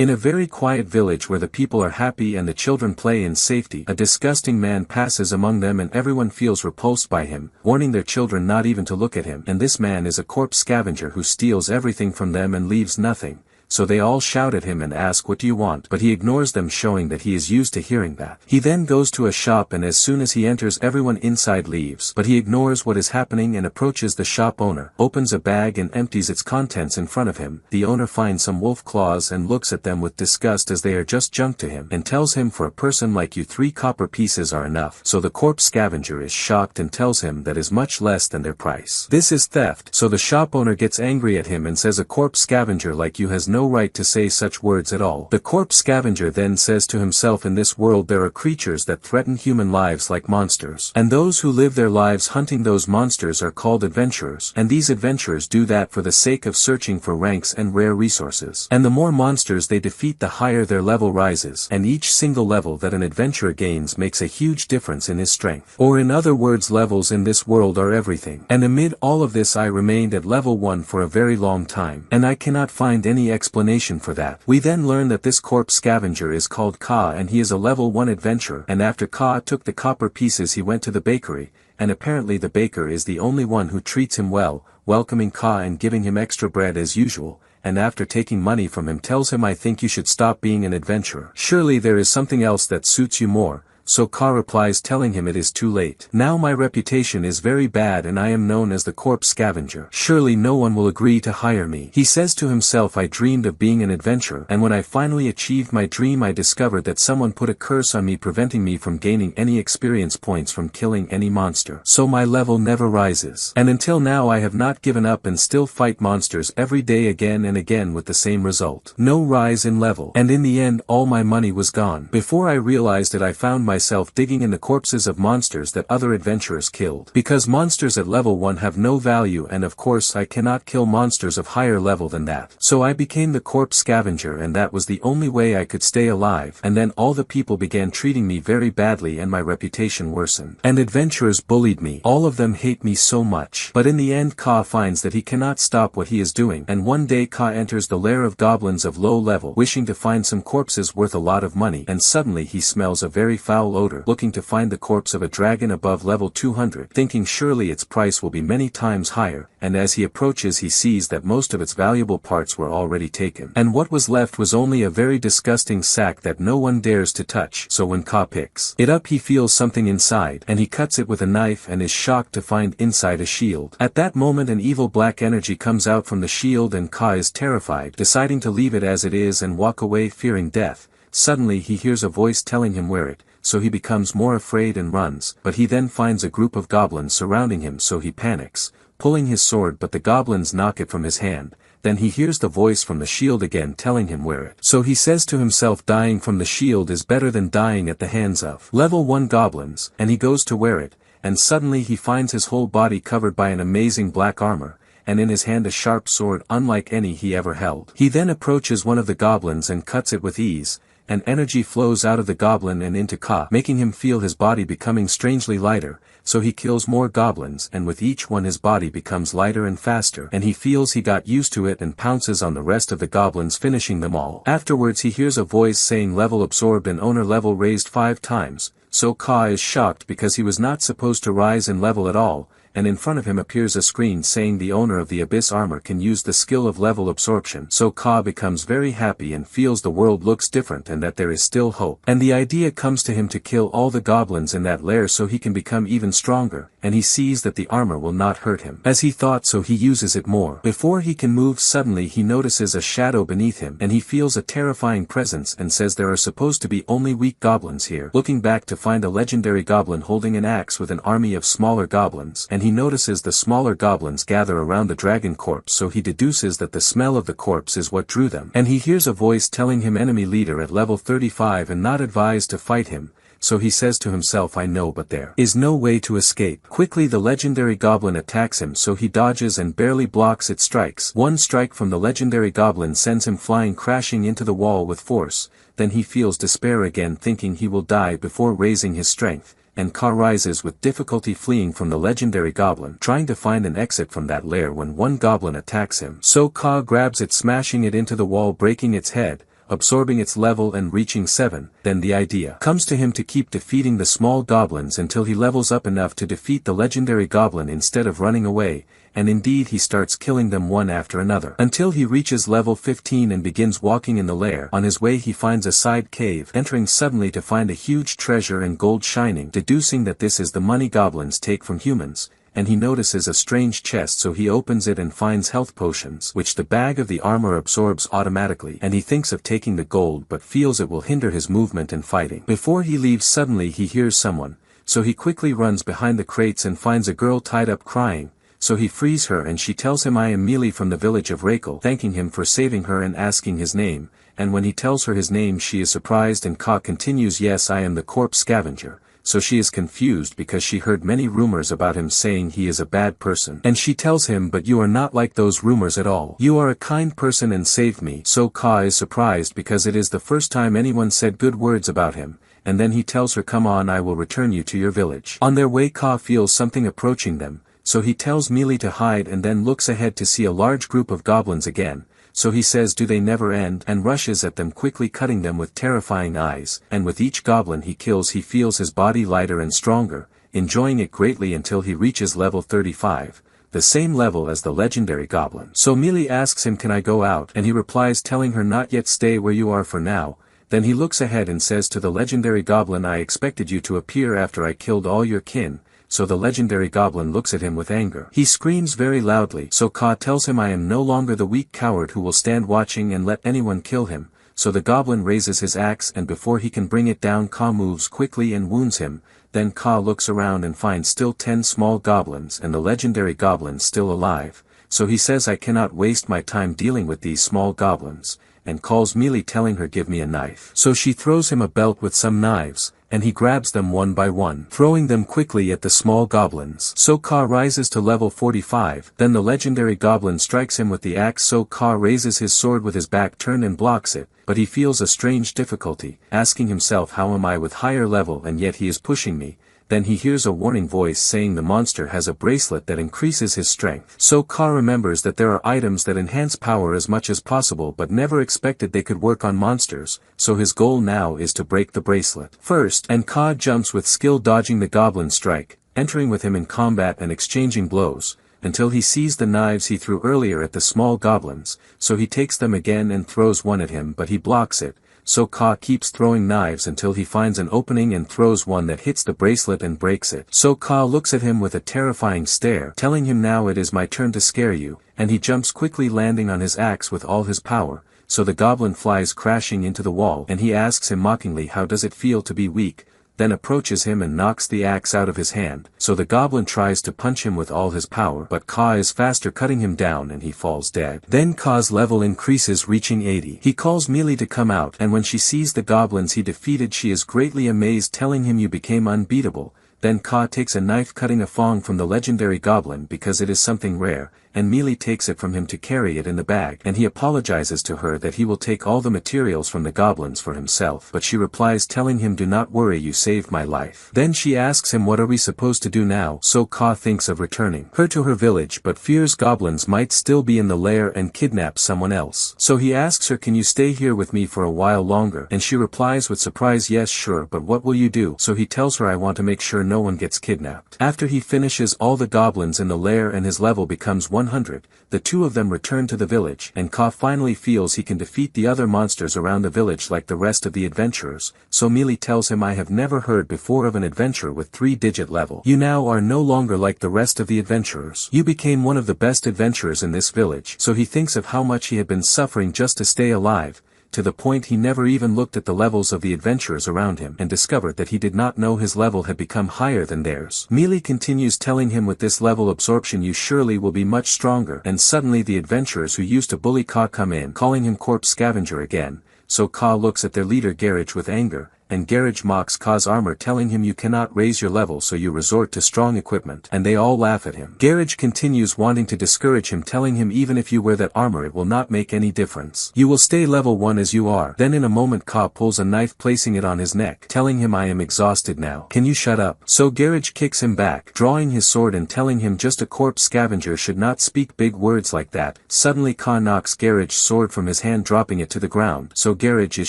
In a very quiet village where the people are happy and the children play in safety, a disgusting man passes among them and everyone feels repulsed by him, warning their children not even to look at him. And this man is a corpse scavenger who steals everything from them and leaves nothing. So they all shout at him and ask, "What do you want?" But he ignores them, showing that he is used to hearing that. He then goes to a shop, and as soon as he enters, everyone inside leaves. But he ignores what is happening and approaches the shop owner, opens a bag and empties its contents in front of him. The owner finds some wolf claws and looks at them with disgust as they are just junk to him, and tells him, "For a person like you 3 copper pieces are enough." So the corpse scavenger is shocked and tells him that is much less than their price. This is theft. So the shop owner gets angry at him and says, "A corpse scavenger like you has no right to say such words at all." The corpse scavenger then says to himself, "In this world there are creatures that threaten human lives like monsters. And those who live their lives hunting those monsters are called adventurers. And these adventurers do that for the sake of searching for ranks and rare resources. And the more monsters they defeat, the higher their level rises. And each single level that an adventurer gains makes a huge difference in his strength." Or in other words, levels in this world are everything. And amid all of this, I remained at level 1 for a very long time. And I cannot find any explanation for that. We then learn that this corpse scavenger is called Ka, and he is a level 1 adventurer. And after Ka took the copper pieces, he went to the bakery, and apparently the baker is the only one who treats him well, welcoming Ka and giving him extra bread as usual, and after taking money from him tells him, "I think you should stop being an adventurer. Surely there is something else that suits you more." So Ka replies, telling him it is too late. "Now my reputation is very bad and I am known as the corpse scavenger. Surely no one will agree to hire me." He says to himself, "I dreamed of being an adventurer, and when I finally achieved my dream, I discovered that someone put a curse on me, preventing me from gaining any experience points from killing any monster. So my level never rises. And until now I have not given up and still fight monsters every day again and again with the same result. No rise in level. And in the end all my money was gone. Before I realized it, I found myself digging in the corpses of monsters that other adventurers killed. Because monsters at level 1 have no value, and of course I cannot kill monsters of higher level than that. So I became the corpse scavenger, and that was the only way I could stay alive. And then all the people began treating me very badly and my reputation worsened. And adventurers bullied me. All of them hate me so much. But in the end Ka finds that he cannot stop what he is doing, and one day Ka enters the lair of goblins of low level, wishing to find some corpses worth a lot of money, and suddenly he smells a very foul odor, looking to find the corpse of a dragon above level 200, thinking surely its price will be many times higher, and as he approaches he sees that most of its valuable parts were already taken. And what was left was only a very disgusting sack that no one dares to touch. So when Ka picks it up, he feels something inside, and he cuts it with a knife and is shocked to find inside a shield. At that moment an evil black energy comes out from the shield, and Ka is terrified, deciding to leave it as it is and walk away fearing death. Suddenly he hears a voice telling him wear it, so he becomes more afraid and runs, but he then finds a group of goblins surrounding him, so he panics, pulling his sword, but the goblins knock it from his hand. Then he hears the voice from the shield again telling him wear it. So he says to himself, dying from the shield is better than dying at the hands of level 1 goblins, and he goes to wear it, and suddenly he finds his whole body covered by an amazing black armor, and in his hand a sharp sword unlike any he ever held. He then approaches one of the goblins and cuts it with ease, and energy flows out of the goblin and into Ka, making him feel his body becoming strangely lighter. So he kills more goblins, and with each one his body becomes lighter and faster, and he feels he got used to it and pounces on the rest of the goblins, finishing them all. Afterwards he hears a voice saying level absorbed and owner level raised 5 times, so Ka is shocked because he was not supposed to rise in level at all, and in front of him appears a screen saying the owner of the Abyss armor can use the skill of level absorption. So Ka becomes very happy and feels the world looks different and that there is still hope. And the idea comes to him to kill all the goblins in that lair so he can become even stronger, and he sees that the armor will not hurt him as he thought, so he uses it more. Before he can move, suddenly he notices a shadow beneath him, and he feels a terrifying presence and says there are supposed to be only weak goblins here. Looking back to find a legendary goblin holding an axe with an army of smaller goblins, and he notices the smaller goblins gather around the dragon corpse, so he deduces that the smell of the corpse is what drew them. And he hears a voice telling him enemy leader at level 35 and not advised to fight him, so he says to himself, I know, but there is no way to escape. Quickly the legendary goblin attacks him, so he dodges and barely blocks its strikes. One strike from the legendary goblin sends him flying, crashing into the wall with force. Then he feels despair again, thinking he will die before raising his strength, and Ka rises with difficulty, fleeing from the legendary goblin, trying to find an exit from that lair when one goblin attacks him. So Ka grabs it, smashing it into the wall, breaking its head, absorbing its level and reaching 7, then the idea comes to him to keep defeating the small goblins until he levels up enough to defeat the legendary goblin instead of running away, and indeed he starts killing them one after another. Until he reaches level 15 and begins walking in the lair. On his way he finds a side cave, entering suddenly to find a huge treasure and gold shining, deducing that this is the money goblins take from humans, and he notices a strange chest, so he opens it and finds health potions which the bag of the armor absorbs automatically, and he thinks of taking the gold but feels it will hinder his movement and fighting. Before he leaves suddenly he hears someone, so he quickly runs behind the crates and finds a girl tied up crying, so he frees her and she tells him I am Mealy from the village of Recap, thanking him for saving her and asking his name, and when he tells her his name she is surprised and Ka continues yes I am the corpse scavenger. So she is confused because she heard many rumors about him saying he is a bad person. And she tells him but you are not like those rumors at all. You are a kind person and saved me. So Ka is surprised because it is the first time anyone said good words about him, and then he tells her come on I will return you to your village. On their way Ka feels something approaching them, so he tells Mealy to hide and then looks ahead to see a large group of goblins again. So he says do they never end and rushes at them quickly cutting them with terrifying eyes, and with each goblin he kills he feels his body lighter and stronger, enjoying it greatly until he reaches level 35, the same level as the legendary goblin. So Mealy asks him can I go out, and he replies telling her not yet, stay where you are for now. Then he looks ahead and says to the legendary goblin I expected you to appear after I killed all your kin. So the legendary goblin looks at him with anger. He screams very loudly, so Ka tells him I am no longer the weak coward who will stand watching and let anyone kill him. So the goblin raises his axe and before he can bring it down Ka moves quickly and wounds him. Then Ka looks around and finds still 10 small goblins and the legendary goblin still alive. So he says I cannot waste my time dealing with these small goblins, and calls Mealy telling her give me a knife. So she throws him a belt with some knives, and he grabs them one by one, throwing them quickly at the small goblins. So Ka rises to level 45, then the legendary goblin strikes him with the axe so Ka raises his sword with his back turned and blocks it, but he feels a strange difficulty, asking himself how am I with higher level and yet he is pushing me. Then he hears a warning voice saying the monster has a bracelet that increases his strength. So Ka remembers that there are items that enhance power as much as possible but never expected they could work on monsters, so his goal now is to break the bracelet first, and Ka jumps with skill dodging the goblin strike, entering with him in combat and exchanging blows, until he sees the knives he threw earlier at the small goblins, so he takes them again and throws one at him but he blocks it. So Ka keeps throwing knives until he finds an opening and throws one that hits the bracelet and breaks it. So Ka looks at him with a terrifying stare, telling him now it is my turn to scare you, and he jumps quickly landing on his axe with all his power, so the goblin flies crashing into the wall and he asks him mockingly how does it feel to be weak, then approaches him and knocks the axe out of his hand, so the goblin tries to punch him with all his power but Ka is faster cutting him down and he falls dead. Then Ka's level increases reaching 80. He calls Mealy to come out and when she sees the goblins he defeated she is greatly amazed telling him you became unbeatable. Then Ka takes a knife cutting a fong from the legendary goblin because it is something rare, and Mealy takes it from him to carry it in the bag and he apologizes to her that he will take all the materials from the goblins for himself but she replies telling him do not worry you saved my life. Then she asks him what are we supposed to do now, so Ka thinks of returning her to her village but fears goblins might still be in the lair and kidnap someone else. So he asks her can you stay here with me for a while longer, and she replies with surprise yes sure but what will you do, so he tells her I want to make sure no one gets kidnapped. After he finishes all the goblins in the lair and his level becomes 100, the two of them return to the village and Ka finally feels he can defeat the other monsters around the village like the rest of the adventurers, so Mealy tells him I have never heard before of an adventurer with 3-digit level. You now are no longer like the rest of the adventurers. You became one of the best adventurers in this village. So he thinks of how much he had been suffering just to stay alive, to the point he never even looked at the levels of the adventurers around him and discovered that he did not know his level had become higher than theirs. Mealy continues telling him with this level absorption you surely will be much stronger, and suddenly the adventurers who used to bully Ka come in calling him corpse scavenger again, so Ka looks at their leader Garage with anger, and Garage mocks Ka's armor, telling him you cannot raise your level, so you resort to strong equipment, and they all laugh at him. Garage continues wanting to discourage him, telling him even if you wear that armor it will not make any difference. You will stay level 1 as you are. Then in a moment Ka pulls a knife, placing it on his neck, telling him I am exhausted now. Can you shut up? So Garage kicks him back, drawing his sword and telling him just a corpse scavenger should not speak big words like that. Suddenly Ka knocks Garage's sword from his hand, dropping it to the ground. So Garage is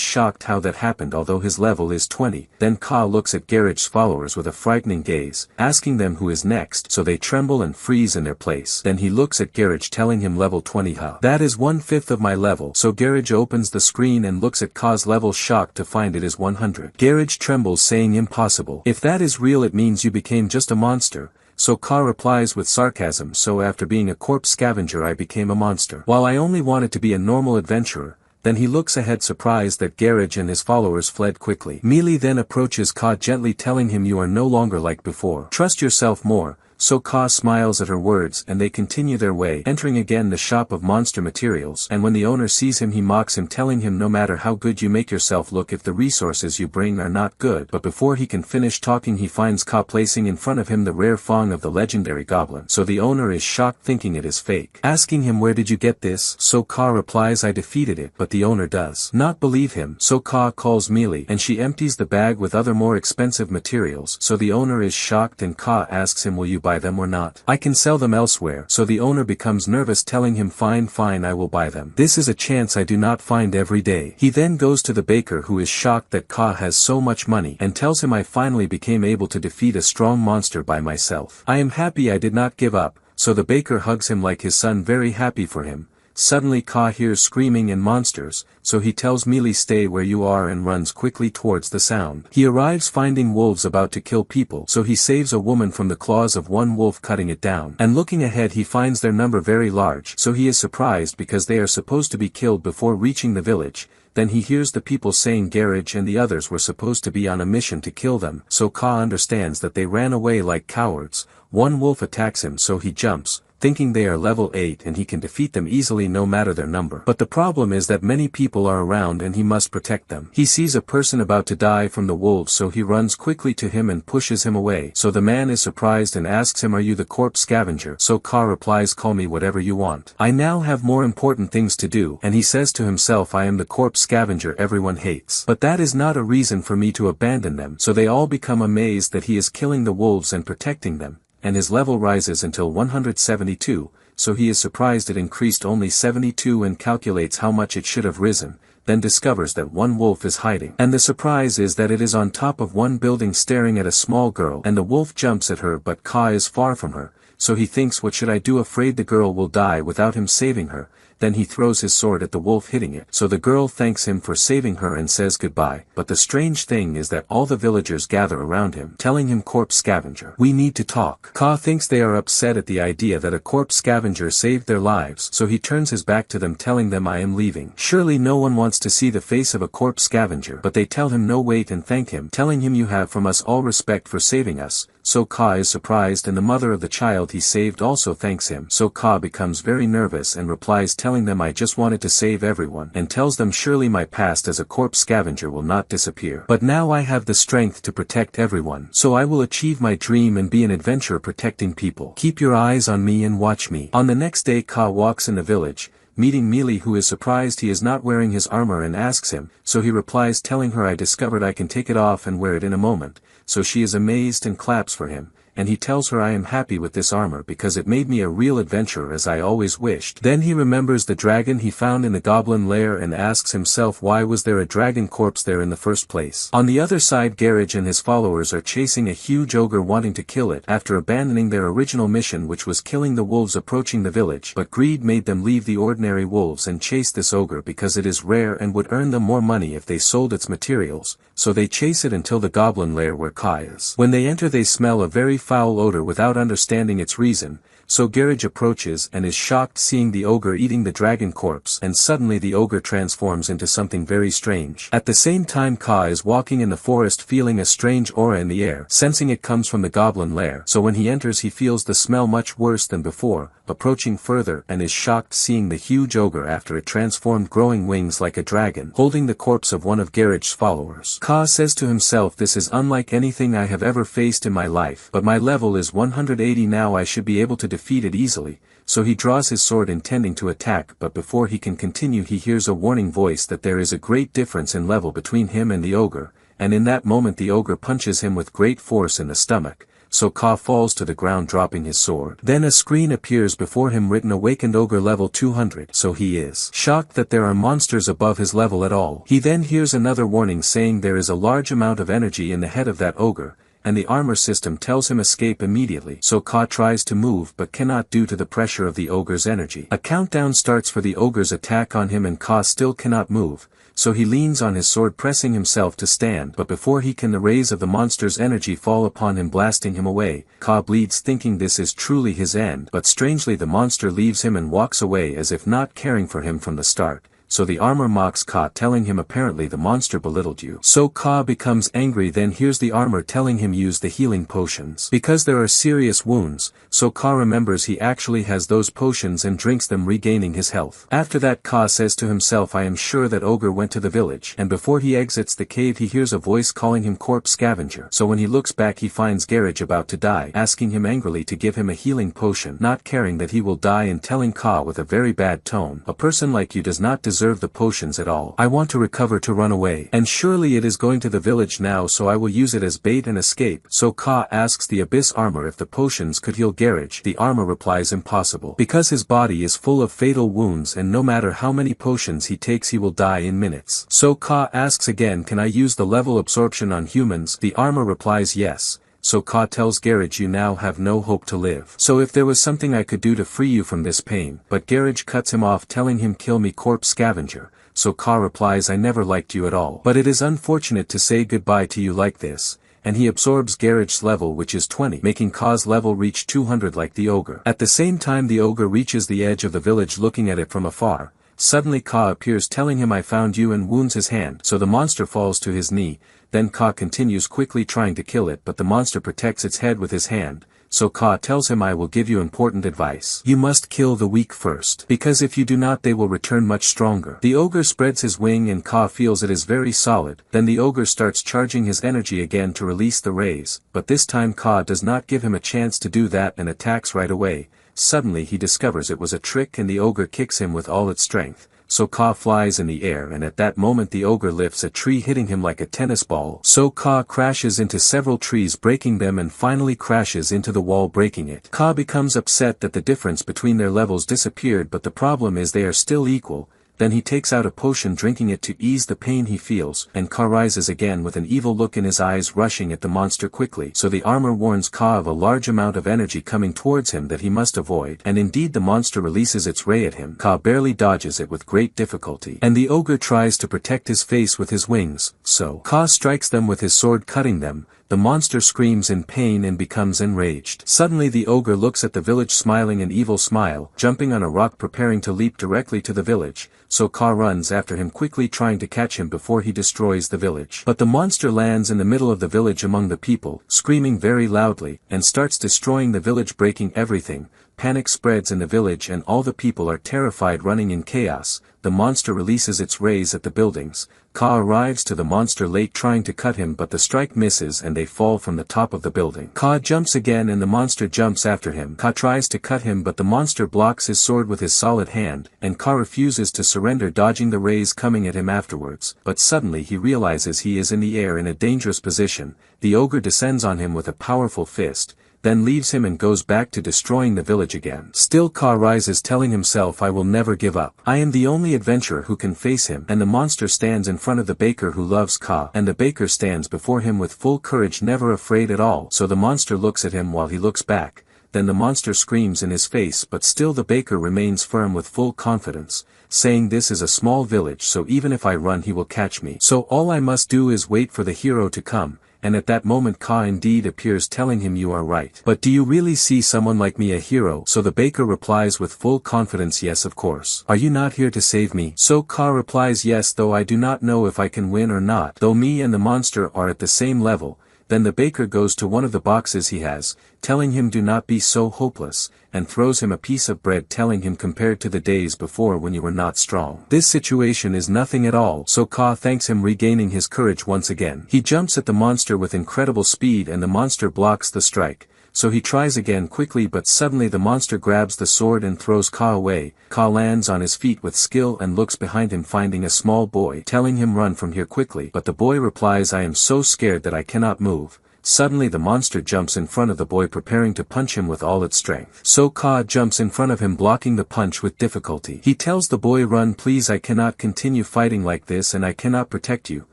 shocked how that happened, although his level is 20. Then Ka looks at Garage's followers with a frightening gaze, asking them who is next, so they tremble and freeze in their place. Then he looks at Garage, telling him level 20 huh? That is 1/5 of my level. So Garage opens the screen and looks at Ka's level, shocked to find it is 100. Garage trembles, saying impossible. If that is real it means you became just a monster. So Ka replies with sarcasm, so after being a corpse scavenger I became a monster. While I only wanted to be a normal adventurer. Then he looks ahead, surprised that Garage and his followers fled quickly. Mealy then approaches Ka, gently telling him you are no longer like before. Trust yourself more. So Ka smiles at her words and they continue their way, entering again the shop of monster materials, and when the owner sees him he mocks him, telling him no matter how good you make yourself look if the resources you bring are not good. But before he can finish talking he finds Ka placing in front of him the rare fong of the legendary goblin. So the owner is shocked, thinking it is fake, asking him where did you get this? So Ka replies I defeated it, but the owner does not believe him. So Ka calls Mealy and she empties the bag with other more expensive materials. So the owner is shocked and Ka asks him will you buy them or not? I can sell them elsewhere. So the owner becomes nervous, telling him fine I will buy them. This is a chance I do not find every day. He then goes to the baker, who is shocked that Ka has so much money, and tells him I finally became able to defeat a strong monster by myself. I am happy I did not give up. So the baker hugs him like his son, very happy for him. Suddenly Ka hears screaming and monsters, so he tells Mealy stay where you are and runs quickly towards the sound. He arrives finding wolves about to kill people, so he saves a woman from the claws of one wolf, cutting it down. And looking ahead he finds their number very large, so he is surprised because they are supposed to be killed before reaching the village. Then he hears the people saying Garage and the others were supposed to be on a mission to kill them, so Ka understands that they ran away like cowards. One wolf attacks him, so he jumps, thinking they are level 8 and he can defeat them easily no matter their number. But the problem is that many people are around and he must protect them. He sees a person about to die from the wolves, so he runs quickly to him and pushes him away. So the man is surprised and asks him are you the corpse scavenger? So Ka replies call me whatever you want. I now have more important things to do. And he says to himself I am the corpse scavenger everyone hates. But that is not a reason for me to abandon them. So they all become amazed that he is killing the wolves and protecting them. And his level rises until 172, so he is surprised it increased only 72 and calculates how much it should have risen, then discovers that one wolf is hiding. And the surprise is that it is on top of one building staring at a small girl, and the wolf jumps at her, but Ka is far from her, so he thinks what should I do, afraid the girl will die without him saving her. Then he throws his sword at the wolf, hitting it. So the girl thanks him for saving her and says goodbye. But the strange thing is that all the villagers gather around him, telling him corpse scavenger, we need to talk. Ka thinks they are upset at the idea that a corpse scavenger saved their lives, so he turns his back to them, telling them I am leaving. Surely no one wants to see the face of a corpse scavenger, but they tell him no, wait, and thank him, telling him you have from us all respect for saving us. So Ka is surprised and the mother of the child he saved also thanks him. So Ka becomes very nervous and replies telling them I just wanted to save everyone, and tells them surely my past as a corpse scavenger will not disappear. But now I have the strength to protect everyone, so I will achieve my dream and be an adventurer protecting people. Keep your eyes on me and watch me. On the next day Ka walks in the village, meeting Mealy, who is surprised he is not wearing his armor and asks him, so he replies telling her I discovered I can take it off and wear it in a moment. So she is amazed and claps for him, and he tells her I am happy with this armor because it made me a real adventurer as I always wished. Then he remembers the dragon he found in the goblin lair and asks himself why was there a dragon corpse there in the first place. On the other side Garage and his followers are chasing a huge ogre wanting to kill it after abandoning their original mission, which was killing the wolves approaching the village, but greed made them leave the ordinary wolves and chase this ogre because it is rare and would earn them more money if they sold its materials, so they chase it until the goblin lair where Ka is. When they enter they smell a very foul odor without understanding its reason, so Garage approaches and is shocked seeing the ogre eating the dragon corpse, and suddenly the ogre transforms into something very strange. At the same time Ka is walking in the forest feeling a strange aura in the air, sensing it comes from the goblin lair, so when he enters he feels the smell much worse than before, approaching further and is shocked seeing the huge ogre after it transformed growing wings like a dragon, holding the corpse of one of Garage's followers. Ka says to himself, this is unlike anything I have ever faced in my life, but my level is 180 now, I should be able to defeat it easily. So he draws his sword intending to attack, but before he can continue he hears a warning voice that there is a great difference in level between him and the ogre, and in that moment the ogre punches him with great force in the stomach, so Ka falls to the ground dropping his sword. Then a screen appears before him written Awakened Ogre level 200, so he is shocked that there are monsters above his level at all. He then hears another warning saying there is a large amount of energy in the head of that ogre, and the armor system tells him escape immediately, so Ka tries to move but cannot due to the pressure of the ogre's energy. A countdown starts for the ogre's attack on him and Ka still cannot move, so he leans on his sword pressing himself to stand, but before he can the rays of the monster's energy fall upon him blasting him away. Ka bleeds thinking this is truly his end, but strangely the monster leaves him and walks away as if not caring for him from the start. So the armor mocks Ka telling him apparently the monster belittled you. So Ka becomes angry, then hears the armor telling him use the healing potions because there are serious wounds, so Ka remembers he actually has those potions and drinks them regaining his health. After that Ka says to himself, I am sure that ogre went to the village, and before he exits the cave he hears a voice calling him corpse scavenger, so when he looks back he finds Garage about to die, asking him angrily to give him a healing potion, not caring that he will die and telling Ka with a very bad tone, a person like you does not deserve the potions at all. I want to recover to run away, and surely it is going to the village now, so I will use it as bait and escape. So Ka asks the Abyss armor if the potions could heal Garage. The armor replies impossible, because his body is full of fatal wounds and no matter how many potions he takes he will die in minutes. So Ka asks again, can I use the level absorption on humans? The armor replies yes. So Ka tells Garage, you now have no hope to live. So if there was something I could do to free you from this pain, but Garage cuts him off telling him kill me corpse scavenger. So Ka replies, I never liked you at all, but it is unfortunate to say goodbye to you like this, and he absorbs Garage's level which is 20, making Ka's level reach 200 like the ogre. At the same time the ogre reaches the edge of the village looking at it from afar. Suddenly Ka appears telling him I found you and wounds his hand, so the monster falls to his knee. Then Ka continues quickly trying to kill it, but the monster protects its head with his hand, so Ka tells him I will give you important advice. You must kill the weak first, because if you do not they will return much stronger. The ogre spreads his wing and Ka feels it is very solid, then the ogre starts charging his energy again to release the rays, but this time Ka does not give him a chance to do that and attacks right away. Suddenly he discovers it was a trick and the ogre kicks him with all its strength. So Ka flies in the air and at that moment the ogre lifts a tree hitting him like a tennis ball. So Ka crashes into several trees breaking them and finally crashes into the wall breaking it. Ka becomes upset that the difference between their levels disappeared, but the problem is they are still equal. Then he takes out a potion drinking it to ease the pain he feels, and Ka rises again with an evil look in his eyes rushing at the monster quickly. So the armor warns Ka of a large amount of energy coming towards him that he must avoid, and indeed the monster releases its ray at him. Ka barely dodges it with great difficulty, and the ogre tries to protect his face with his wings, so Ka strikes them with his sword cutting them. The monster screams in pain and becomes enraged. Suddenly the ogre looks at the village smiling an evil smile, jumping on a rock preparing to leap directly to the village, so Ka runs after him quickly trying to catch him before he destroys the village. But the monster lands in the middle of the village among the people, screaming very loudly, and starts destroying the village breaking everything. Panic spreads in the village and all the people are terrified running in chaos. The monster releases its rays at the buildings. Ka arrives to the monster late trying to cut him, but the strike misses and they fall from the top of the building. Ka jumps again and the monster jumps after him. Ka tries to cut him but the monster blocks his sword with his solid hand, and Ka refuses to surrender dodging the rays coming at him afterwards. But suddenly he realizes he is in the air in a dangerous position. The ogre descends on him with a powerful fist, then leaves him and goes back to destroying the village again. Still Ka rises telling himself I will never give up. I am the only adventurer who can face him. And the monster stands in front of the baker who loves Ka, and the baker stands before him with full courage, never afraid at all. So the monster looks at him while he looks back. Then the monster screams in his face, but still the baker remains firm with full confidence, saying this is a small village so even if I run he will catch me. So all I must do is wait for the hero to come, and at that moment Ka indeed appears telling him you are right. But do you really see someone like me a hero? So the baker replies with full confidence, yes of course. Are you not here to save me? So Ka replies, yes, though I do not know if I can win or not, though me and the monster are at the same level. Then the baker goes to one of the boxes he has, telling him do not be so hopeless, and throws him a piece of bread telling him compared to the days before when you were not strong, this situation is nothing at all. So Ka thanks him, regaining his courage once again. He jumps at the monster with incredible speed and the monster blocks the strike. So he tries again quickly, but suddenly the monster grabs the sword and throws Ka away. Ka lands on his feet with skill and looks behind him, finding a small boy telling him run from here quickly, but the boy replies, I am so scared that I cannot move. Suddenly the monster jumps in front of the boy, preparing to punch him with all its strength. So Ka jumps in front of him, blocking the punch with difficulty. He tells the boy, run please, I cannot continue fighting like this and I cannot protect you.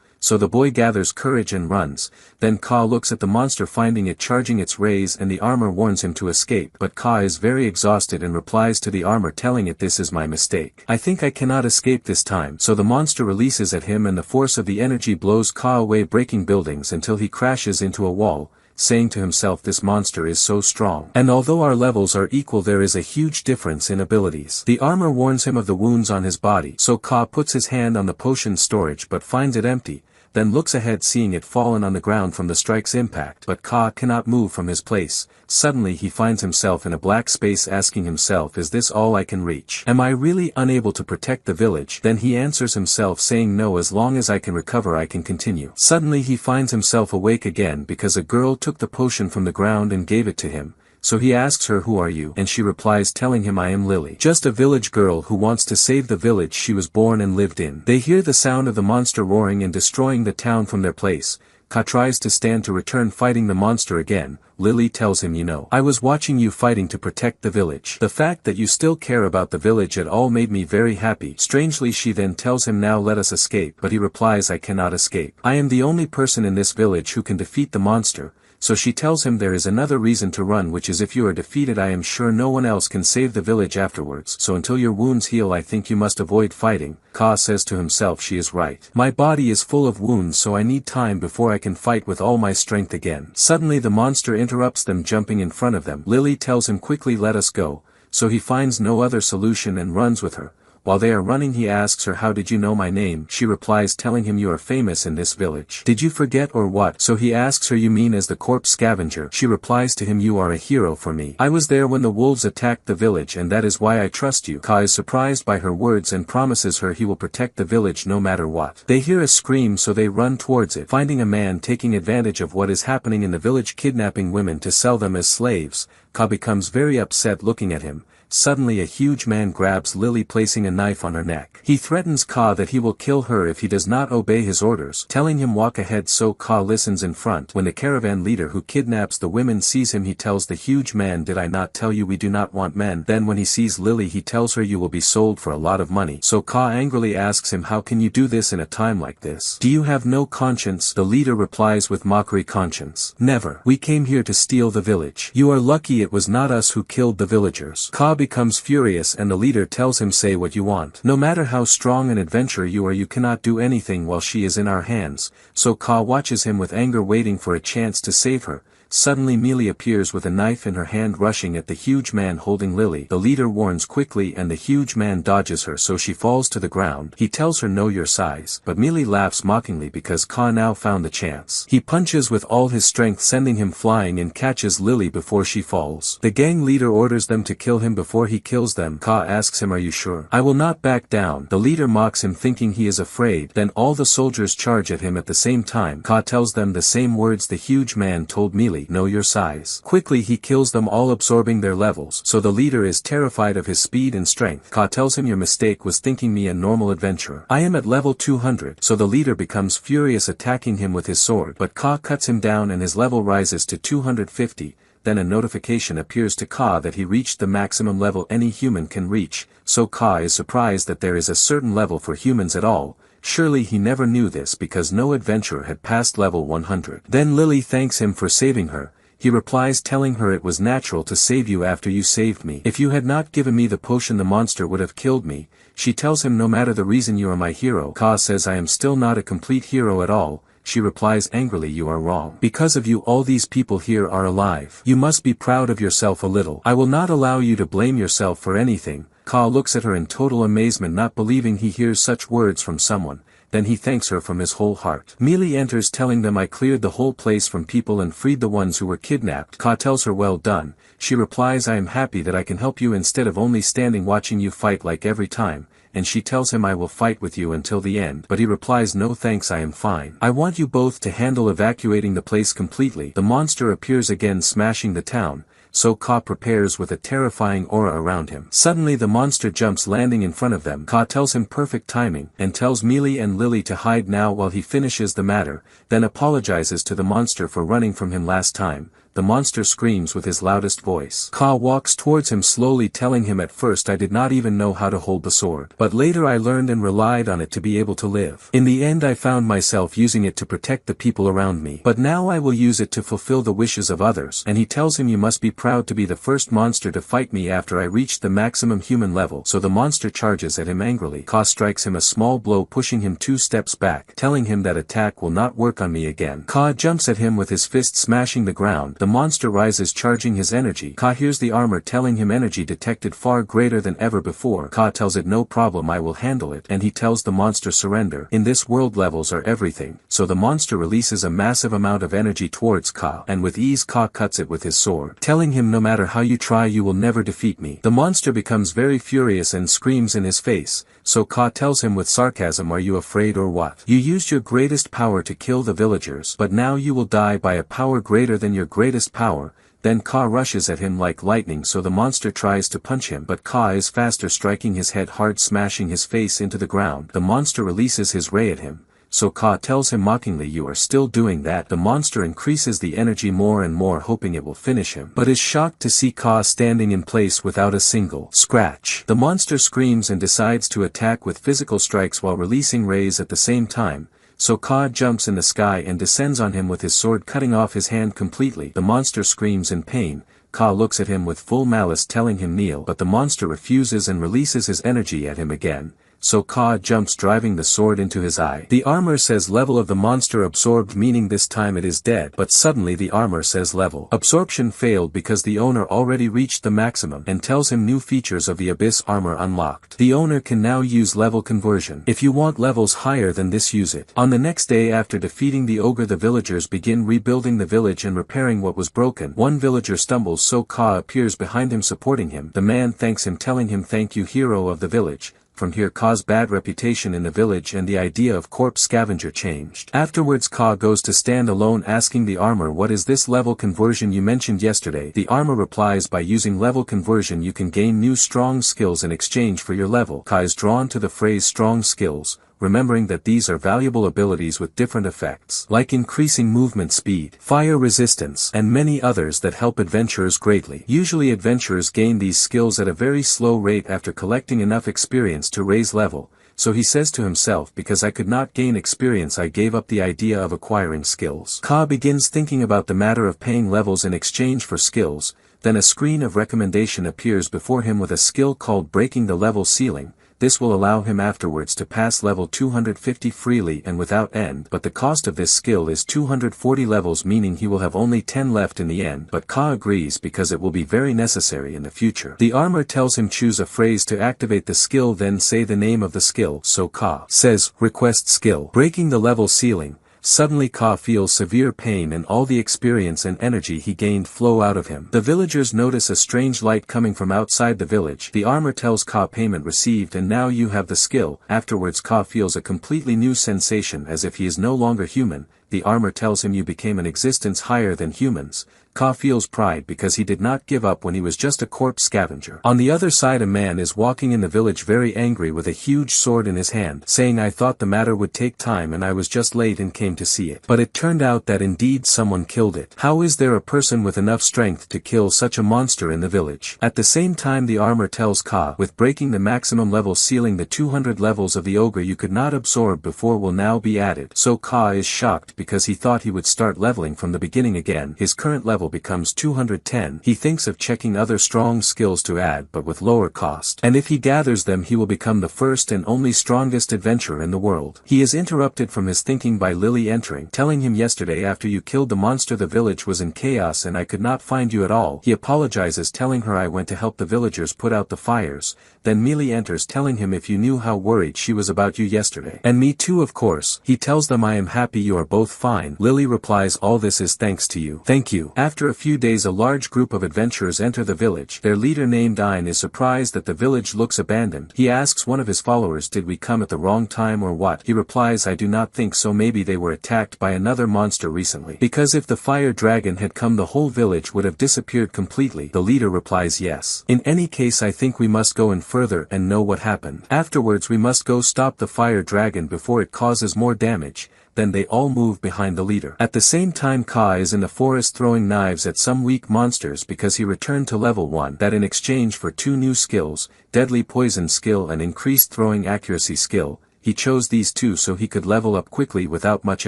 So the boy gathers courage and runs. Then Ka looks at the monster, finding it charging its rays, and the armor warns him to escape. But Ka is very exhausted and replies to the armor, telling it, this is my mistake. I think I cannot escape this time. So the monster releases at him and the force of the energy blows Ka away, breaking buildings until he crashes into a wall, saying to himself, this monster is so strong. And although our levels are equal, there is a huge difference in abilities. The armor warns him of the wounds on his body. So Ka puts his hand on the potion storage but finds it empty. Then looks ahead, seeing it fallen on the ground from the strike's impact, but Ka cannot move from his place. Suddenly he finds himself in a black space, asking himself, is this all I can reach? Am I really unable to protect the village? Then he answers himself saying, no, as long as I can recover I can continue. Suddenly he finds himself awake again because a girl took the potion from the ground and gave it to him. So he asks her, who are you? And she replies, telling him, I am Lily, just a village girl who wants to save the village she was born and lived in. They hear the sound of the monster roaring and destroying the town from their place. Ka tries to stand to return, fighting the monster again. Lily tells him, you know, I was watching you fighting to protect the village. The fact that you still care about the village at all made me very happy. Strangely she then tells him, now let us escape. But he replies, I cannot escape. I am the only person in this village who can defeat the monster. So she tells him there is another reason to run, which is if you are defeated I am sure no one else can save the village afterwards. So until your wounds heal I think you must avoid fighting. Ka says to himself, she is right. My body is full of wounds, so I need time before I can fight with all my strength again. Suddenly the monster interrupts them, jumping in front of them. Lily tells him, quickly let us go. So he finds no other solution and runs with her. While they are running he asks her, how did you know my name? She replies, telling him, you are famous in this village. Did you forget or what? So he asks her, you mean as the corpse scavenger? She replies to him, you are a hero for me. I was there when the wolves attacked the village and that is why I trust you. Ka is surprised by her words and promises her he will protect the village no matter what. They hear a scream, so they run towards it, finding a man taking advantage of what is happening in the village, kidnapping women to sell them as slaves. Ka becomes very upset looking at him. Suddenly a huge man grabs Lily, placing a knife on her neck. He threatens Ka that he will kill her if he does not obey his orders, telling him walk ahead. So Ka listens in front. When the caravan leader who kidnaps the women sees him, he tells the huge man, did I not tell you we do not want men? Then when he sees Lily he tells her, you will be sold for a lot of money. So Ka angrily asks him, how can you do this in a time like this? Do you have no conscience? The leader replies with mockery, conscience? Never. We came here to steal the village. You are lucky it was not us who killed the villagers. Ka becomes furious and the leader tells him, say what you want. No matter how strong an adventurer you are, you cannot do anything while she is in our hands. So Ka watches him with anger, waiting for a chance to save her. Suddenly Mealy appears with a knife in her hand, rushing at the huge man holding Lily. The leader warns quickly and the huge man dodges her, so she falls to the ground. He tells her, know your size. But Mealy laughs mockingly because Ka now found the chance. He punches with all his strength, sending him flying, and catches Lily before she falls. The gang leader orders them to kill him before he kills them. Ka asks him, are you sure? I will not back down. The leader mocks him, thinking he is afraid. Then all the soldiers charge at him at the same time. Ka tells them the same words the huge man told Mealy, know your size. Quickly he kills them all, absorbing their levels. So the leader is terrified of his speed and strength. Ka tells him, your mistake was thinking me a normal adventurer. I am at level 200. So the leader becomes furious, attacking him with his sword. But Ka cuts him down and his level rises to 250. Then a notification appears to Ka that he reached the maximum level any human can reach. So Ka is surprised that there is a certain level for humans at all. Surely he never knew this because no adventurer had passed level 100. Then Lily thanks him for saving her. He replies, telling her it was natural to save you after you saved me. If you had not given me the potion the monster would have killed me. She tells him, no matter the reason, you are my hero. Ka says, I am still not a complete hero at all. she replies angrily, "You are wrong. Because of you all these people here are alive. You must be proud of yourself a little. I will not allow you to blame yourself for anything." Ka looks at her in total amazement, not believing he hears such words from someone. Then he thanks her from his whole heart. Mealy enters telling them, "I cleared the whole place from people and freed the ones who were kidnapped." Ka tells her, "Well done." She replies, "I am happy that I can help you instead of only standing watching you fight like every time." And she tells him, "I will fight with you until the end." But he replies, "No thanks, I am fine. I want you both to handle evacuating the place completely." The monster appears again, smashing the town. So Ka prepares with a terrifying aura around him. Suddenly the monster jumps, landing in front of them. Ka tells him perfect timing, and tells Mealy and Lily to hide now while he finishes the matter, then apologizes to the monster for running from him last time. The monster screams with his loudest voice. Ka walks towards him slowly, telling him, "At first I did not even know how to hold the sword. But later I learned and relied on it to be able to live. In the end I found myself using it to protect the people around me. But now I will use it to fulfill the wishes of others." And he tells him, "You must be proud to be the first monster to fight me after I reached the maximum human level." So the monster charges at him angrily. Ka strikes him a small blow, pushing him 2 steps back, telling him that attack will not work on me again. Ka jumps at him with his fist, smashing the ground. The monster rises, charging his energy. Ka hears the armor telling him energy detected far greater than ever before. Ka tells it, "No problem, I will handle it." And he tells the monster, "Surrender. In this world levels are everything." So the monster releases a massive amount of energy towards Ka, and with ease Ka cuts it with his sword, telling him, "No matter how you try, you will never defeat me." The monster becomes very furious and screams in his face. So Ka tells him with sarcasm, "Are you afraid or what? You used your greatest power to kill the villagers, but now you will die by a power greater than your greatest power." Then Ka rushes at him like lightning, so the monster tries to punch him, but Ka is faster, striking his head hard, smashing his face into the ground. The monster releases his ray at him. So Ka tells him mockingly, "You are still doing that." The monster increases the energy more and more, hoping it will finish him, but is shocked to see Ka standing in place without a single scratch. The monster screams and decides to attack with physical strikes while releasing rays at the same time. So Ka jumps in the sky and descends on him with his sword, cutting off his hand completely. The monster screams in pain. Ka looks at him with full malice, telling him kneel, but the monster refuses and releases his energy at him again. So Ka jumps, driving the sword into his eye. The armor says level of the monster absorbed, meaning this time it is dead, but suddenly the armor says level absorption failed because the owner already reached the maximum, and tells him new features of the abyss armor unlocked. The owner can now use level conversion. If you want levels higher than this, use it. On the next day after defeating the ogre, the villagers begin rebuilding the village and repairing what was broken. One villager stumbles, so Ka appears behind him, supporting him. The man thanks him, telling him, "Thank you, hero of the village." From here Ka's bad reputation in the village and the idea of corpse scavenger changed. Afterwards Ka goes to stand alone, asking the armor, "What is this level conversion you mentioned yesterday?" The armor replies, "By using level conversion you can gain new strong skills in exchange for your level." Ka is drawn to the phrase strong skills, remembering that these are valuable abilities with different effects, like increasing movement speed, fire resistance, and many others that help adventurers greatly. Usually adventurers gain these skills at a very slow rate after collecting enough experience to raise level, so he says to himself, "Because I could not gain experience, I gave up the idea of acquiring skills." Ka begins thinking about the matter of paying levels in exchange for skills. Then a screen of recommendation appears before him with a skill called Breaking the Level Ceiling. This will allow him afterwards to pass level 250 freely and without end, but the cost of this skill is 240 levels, meaning he will have only 10 left in the end, but Ka agrees because it will be very necessary in the future. The armor tells him choose a phrase to activate the skill, then say the name of the skill, so Ka says, "Request skill, breaking the level ceiling." Suddenly Ka feels severe pain and all the experience and energy he gained flow out of him. The villagers notice a strange light coming from outside the village. The armor tells Ka payment received and now you have the skill. Afterwards Ka feels a completely new sensation as if he is no longer human. The armor tells him you became an existence higher than humans. Ka feels pride because he did not give up when he was just a corpse scavenger. On the other side a man is walking in the village very angry with a huge sword in his hand, saying, "I thought the matter would take time and I was just late and came to see it. But it turned out that indeed someone killed it. How is there a person with enough strength to kill such a monster in the village?" At the same time the armor tells Ka, with breaking the maximum level ceiling, the 200 levels of the ogre you could not absorb before will now be added. So Ka is shocked because he thought he would start leveling from the beginning again. His current level becomes 210. He thinks of checking other strong skills to add but with lower cost. And if he gathers them he will become the first and only strongest adventurer in the world. He is interrupted from his thinking by Lily entering, telling him yesterday after you killed the monster the village was in chaos and I could not find you at all. He apologizes, telling her I went to help the villagers put out the fires. Then Mealy enters, telling him if you knew how worried she was about you yesterday. And me too, of course. He tells them I am happy you are both fine. Lily replies, all this is thanks to you. Thank you. After a few days a large group of adventurers enter the village. Their leader named Ein is surprised that the village looks abandoned. He asks one of his followers, did we come at the wrong time or what? He replies, I do not think so, maybe they were attacked by another monster recently. Because if the fire dragon had come the whole village would have disappeared completely. The leader replies, yes. In any case I think we must go in further and know what happened. Afterwards we must go stop the fire dragon before it causes more damage. Then they all move behind the leader. At the same time Ka is in the forest throwing knives at some weak monsters because he returned to level 1 that in exchange for 2 new skills, deadly poison skill and increased throwing accuracy skill. He chose these 2 so he could level up quickly without much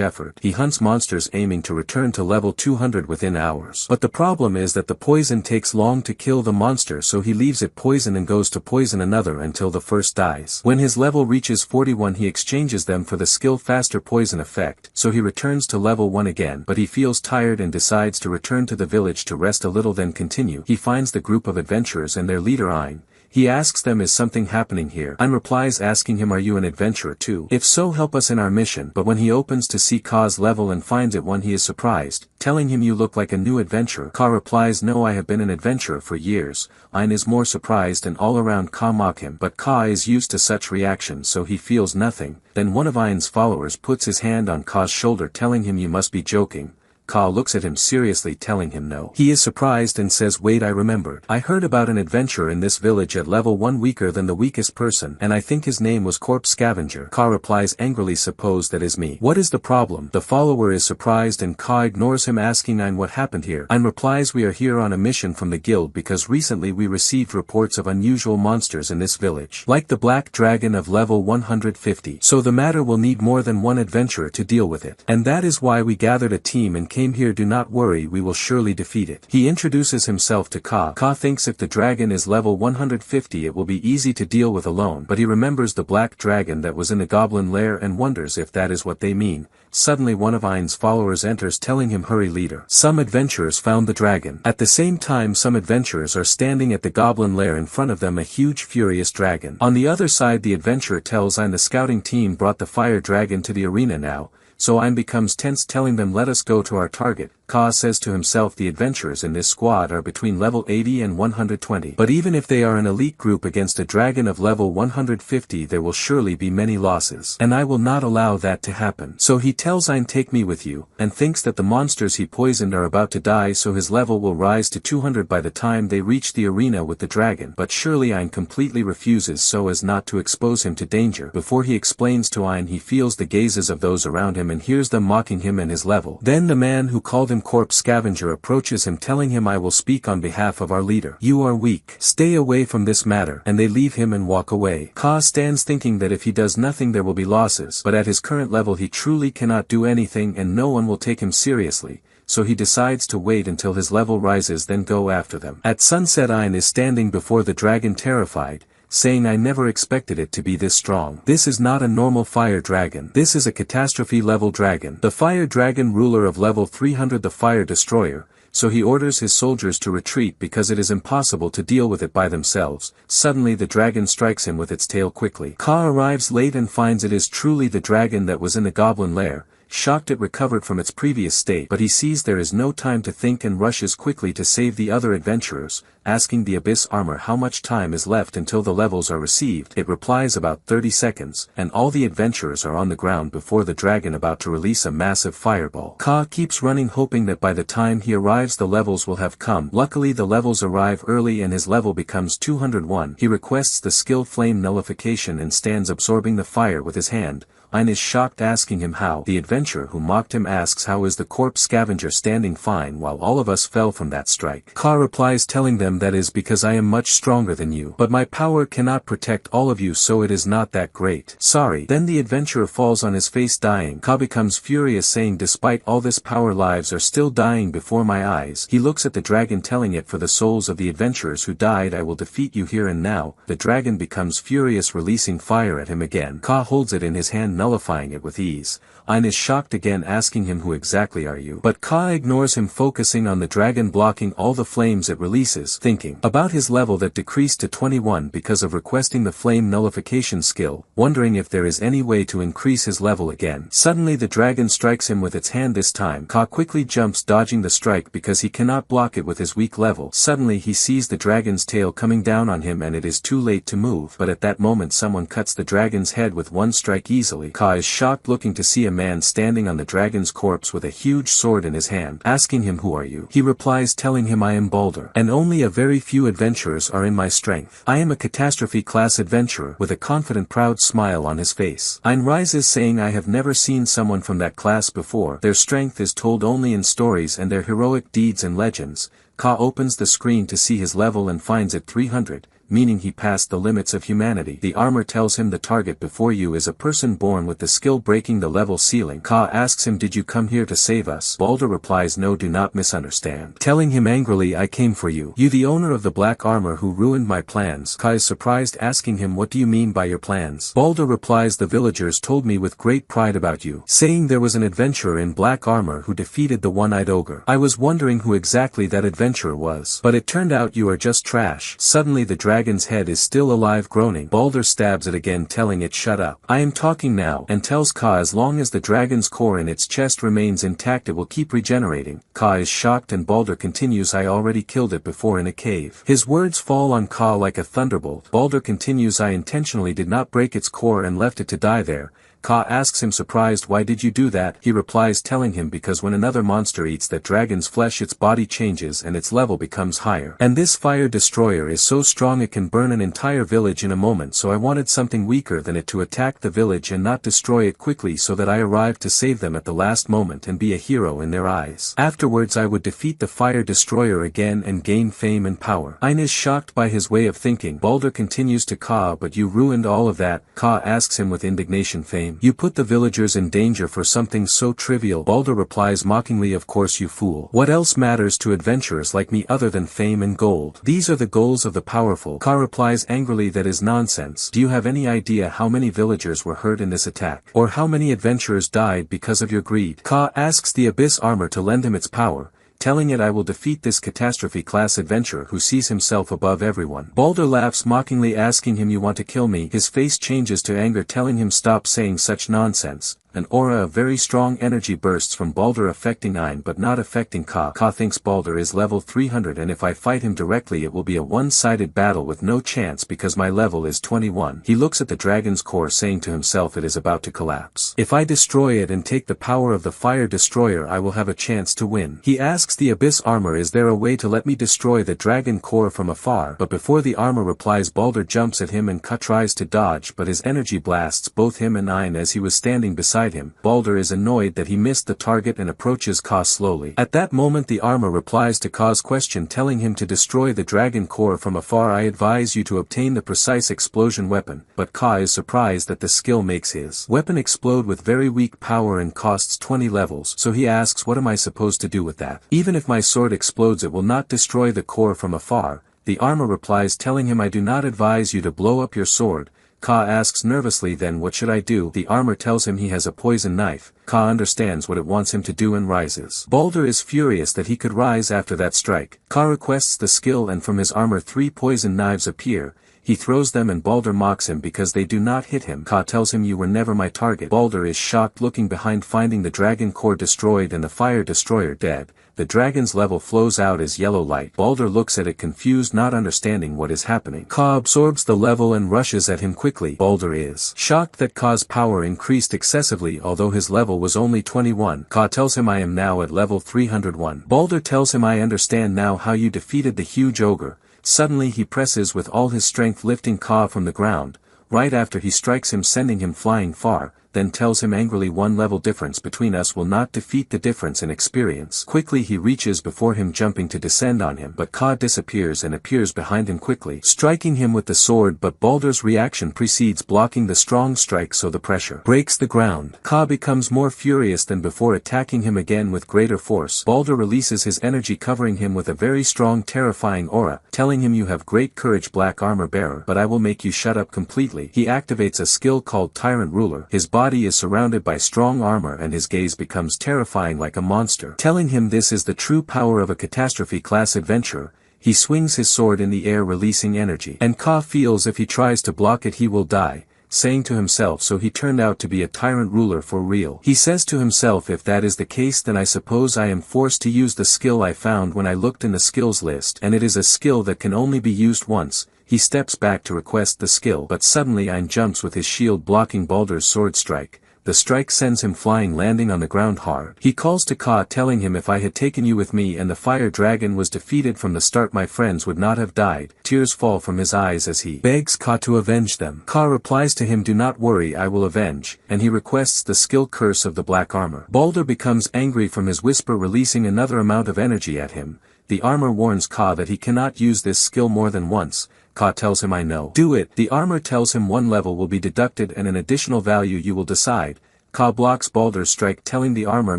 effort. He hunts monsters aiming to return to level 200 within hours. But the problem is that the poison takes long to kill the monster, so he leaves it poison and goes to poison another until the first dies. When his level reaches 41 he exchanges them for the skill faster poison effect, so he returns to level 1 again, but he feels tired and decides to return to the village to rest a little then continue. He finds the group of adventurers and their leader Ein. He asks them, is something happening here? Ein replies asking him, are you an adventurer too? If so, help us in our mission. But when he opens to see Ka's level and finds it 1 he is surprised, telling him you look like a new adventurer. Ka replies, no, I have been an adventurer for years. Ein is more surprised and all around Ka mock him, but Ka is used to such reactions so he feels nothing. Then one of Ein's followers puts his hand on Ka's shoulder telling him you must be joking. Ka looks at him seriously telling him no. He is surprised and says, wait, I remembered. I heard about an adventurer in this village at level 1 weaker than the weakest person, and I think his name was Corpse Scavenger. Ka replies angrily, suppose that is me. What is the problem? The follower is surprised and Ka ignores him asking Ein what happened here. Ein replies, we are here on a mission from the guild because recently we received reports of unusual monsters in this village. Like the black dragon of level 150. So the matter will need more than 1 adventurer to deal with it. And that is why we gathered a team and came here. Do not worry, we will surely defeat it. He introduces himself to Ka. Ka thinks if the dragon is level 150 it will be easy to deal with alone, but he remembers the black dragon that was in the goblin lair and wonders if that is what they mean. Suddenly one of Ein's followers enters telling him, hurry leader. Some adventurers found the dragon. At the same time some adventurers are standing at the goblin lair, in front of them a huge furious dragon. On the other side the adventurer tells Ein the scouting team brought the fire dragon to the arena now. So Ein becomes tense telling them let us go to our target. Ka says to himself the adventurers in this squad are between level 80 and 120. But even if they are an elite group against a dragon of level 150 there will surely be many losses. And I will not allow that to happen. So he tells Ein take me with you, and thinks that the monsters he poisoned are about to die so his level will rise to 200 by the time they reach the arena with the dragon. But surely Ein completely refuses so as not to expose him to danger. Before he explains to Ein he feels the gazes of those around him and hears them mocking him and his level. Then the man who called him Corpse Scavenger approaches him telling him I will speak on behalf of our leader. You are weak. Stay away from this matter. And they leave him and walk away. Ka stands thinking that if he does nothing there will be losses, but at his current level he truly cannot do anything and no one will take him seriously. So he decides to wait until his level rises then go after them. At sunset Ein is standing before the dragon terrified, saying I never expected it to be this strong. This is not a normal fire dragon. This is a catastrophe level dragon. The fire dragon ruler of level 300 the fire destroyer, so he orders his soldiers to retreat because it is impossible to deal with it by themselves. Suddenly the dragon strikes him with its tail quickly. Ka arrives late and finds it is truly the dragon that was in the goblin lair. Shocked it recovered from its previous state, but he sees there is no time to think and rushes quickly to save the other adventurers, asking the abyss armor how much time is left until the levels are received. It replies about 30 seconds, and all the adventurers are on the ground before the dragon about to release a massive fireball. Ka keeps running hoping that by the time he arrives the levels will have come. Luckily the levels arrive early and his level becomes 201. He requests the skill flame nullification and stands absorbing the fire with his hand. Ein is shocked, asking him how. The adventurer who mocked him asks how is the corpse scavenger standing fine while all of us fell from that strike. Ka replies, telling them that is because I am much stronger than you, but my power cannot protect all of you, so it is not that great. Sorry. Then the adventurer falls on his face dying. Ka becomes furious, saying despite all this power, lives are still dying before my eyes. He looks at the dragon, telling it for the souls of the adventurers who died I will defeat you here and now. The dragon becomes furious, releasing fire at him again. Ka holds it in his hand, nullifying it with ease. Ein is shocked again, asking him who exactly are you, but Ka ignores him, focusing on the dragon blocking all the flames it releases, thinking about his level that decreased to 21 because of requesting the flame nullification skill, wondering if there is any way to increase his level again. Suddenly the dragon strikes him with its hand. This time Ka quickly jumps, dodging the strike because he cannot block it with his weak level. Suddenly he sees the dragon's tail coming down on him and it is too late to move, but at that moment someone cuts the dragon's head with one strike easily. Ka is shocked, looking to see a man standing on the dragon's corpse with a huge sword in his hand, asking him who are you. He replies, telling him I am Balder, and only a very few adventurers are in my strength. I am a catastrophe class adventurer, with a confident proud smile on his face. Ein rises, saying I have never seen someone from that class before. Their strength is told only in stories and their heroic deeds and legends. Ka opens the screen to see his level and finds it 300. Meaning he passed the limits of humanity. The armor tells him the target before you is a person born with the skill breaking the level ceiling. Ka asks him, did you come here to save us? Balder replies, no, do not misunderstand. Telling him angrily, I came for you. You the owner of the black armor who ruined my plans. Ka is surprised, asking him, what do you mean by your plans? Balder replies, the villagers told me with great pride about you, saying there was an adventurer in black armor who defeated the one-eyed ogre. I was wondering who exactly that adventurer was, but it turned out you are just trash. Suddenly the dragon's head is still alive, groaning. Balder stabs it again, telling it shut up. I am talking now, and tells Ka as long as the dragon's core in its chest remains intact it will keep regenerating. Ka is shocked and Balder continues, I already killed it before in a cave. His words fall on Ka like a thunderbolt. Balder continues, I intentionally did not break its core and left it to die there. Ka asks him, surprised, why did you do that? He replies, telling him because when another monster eats that dragon's flesh its body changes and its level becomes higher. And this fire destroyer is so strong it can burn an entire village in a moment, so I wanted something weaker than it to attack the village and not destroy it quickly, so that I arrived to save them at the last moment and be a hero in their eyes. Afterwards I would defeat the fire destroyer again and gain fame and power. Ein is shocked by his way of thinking. Balder continues to Ka, but you ruined all of that. Ka asks him with indignation, fame? You put the villagers in danger for something so trivial. Balder replies mockingly, of course you fool. What else matters to adventurers like me other than fame and gold? These are the goals of the powerful. Ka replies angrily, that is nonsense. Do you have any idea how many villagers were hurt in this attack? Or how many adventurers died because of your greed? Ka asks the abyss armor to lend him its power, telling it I will defeat this catastrophe class adventurer who sees himself above everyone. Balder laughs mockingly, asking him, you want to kill me? His face changes to anger, telling him stop saying such nonsense. An aura of very strong energy bursts from Balder, affecting Ein but not affecting Ka. Ka thinks Balder is level 300 and if I fight him directly it will be a one-sided battle with no chance because my level is 21. He looks at the dragon's core, saying to himself it is about to collapse. If I destroy it and take the power of the fire destroyer I will have a chance to win. He asks the abyss armor, is there a way to let me destroy the dragon core from afar? But before the armor replies, Balder jumps at him and Ka tries to dodge, but his energy blasts both him and Ein as he was standing beside him. Balder is annoyed that he missed the target and approaches Ka slowly. At that moment the armor replies to Ka's question, telling him to destroy the dragon core from afar. I advise you to obtain the precise explosion weapon, but Ka is surprised that the skill makes his weapon explode with very weak power and costs 20 levels, so he asks, what am I supposed to do with that? Even if my sword explodes it will not destroy the core from afar. The armor replies, telling him I do not advise you to blow up your sword. Ka asks nervously, then what should I do? The armor tells him he has a poison knife. Ka understands what it wants him to do and rises. Balder is furious that he could rise after that strike. Ka requests the skill and from his armor 3 poison knives appear. He throws them and Balder mocks him because they do not hit him. Ka tells him, you were never my target. Balder is shocked, looking behind, finding the dragon core destroyed and the fire destroyer dead. The dragon's level flows out as yellow light. Balder looks at it confused, not understanding what is happening. Ka absorbs the level and rushes at him quickly. Balder is shocked that Ka's power increased excessively although his level was only 21. Ka tells him, I am now at level 301. Balder tells him, I understand now how you defeated the huge ogre. Suddenly he presses with all his strength, lifting Ka from the ground. Right after he strikes him, sending him flying far. then tells him angrily, one level difference between us will not defeat the difference in experience. Quickly he reaches before him, jumping to descend on him, but Ka disappears and appears behind him quickly, striking him with the sword, but Balder's reaction precedes, blocking the strong strike so the pressure breaks the ground. Ka becomes more furious than before, attacking him again with greater force. Balder releases his energy, covering him with a very strong terrifying aura, telling him, you have great courage, Black Armor Bearer, but I will make you shut up completely. He activates a skill called Tyrant Ruler. His body is surrounded by strong armor and his gaze becomes terrifying like a monster, telling him this is the true power of a catastrophe class adventurer. He swings his sword in the air, releasing energy, and Ka feels if he tries to block it he will die, saying to himself, so he turned out to be a tyrant ruler for real. He says to himself, if that is the case, then I suppose I am forced to use the skill I found when I looked in the skills list, and it is a skill that can only be used once. He steps back to request the skill, but suddenly Ein jumps with his shield, blocking Balder's sword strike. The strike sends him flying, landing on the ground hard. He calls to Ka, telling him, if I had taken you with me and the fire dragon was defeated from the start, my friends would not have died. Tears fall from his eyes as he begs Ka to avenge them. Ka replies to him, do not worry, I will avenge, and he requests the skill Curse of the Black Armor. Balder becomes angry from his whisper, releasing another amount of energy at him. The armor warns Ka that he cannot use this skill more than once. Ka tells him, I know. Do it. The armor tells him one level will be deducted and an additional value you will decide. Ka blocks Balder's strike, telling the armor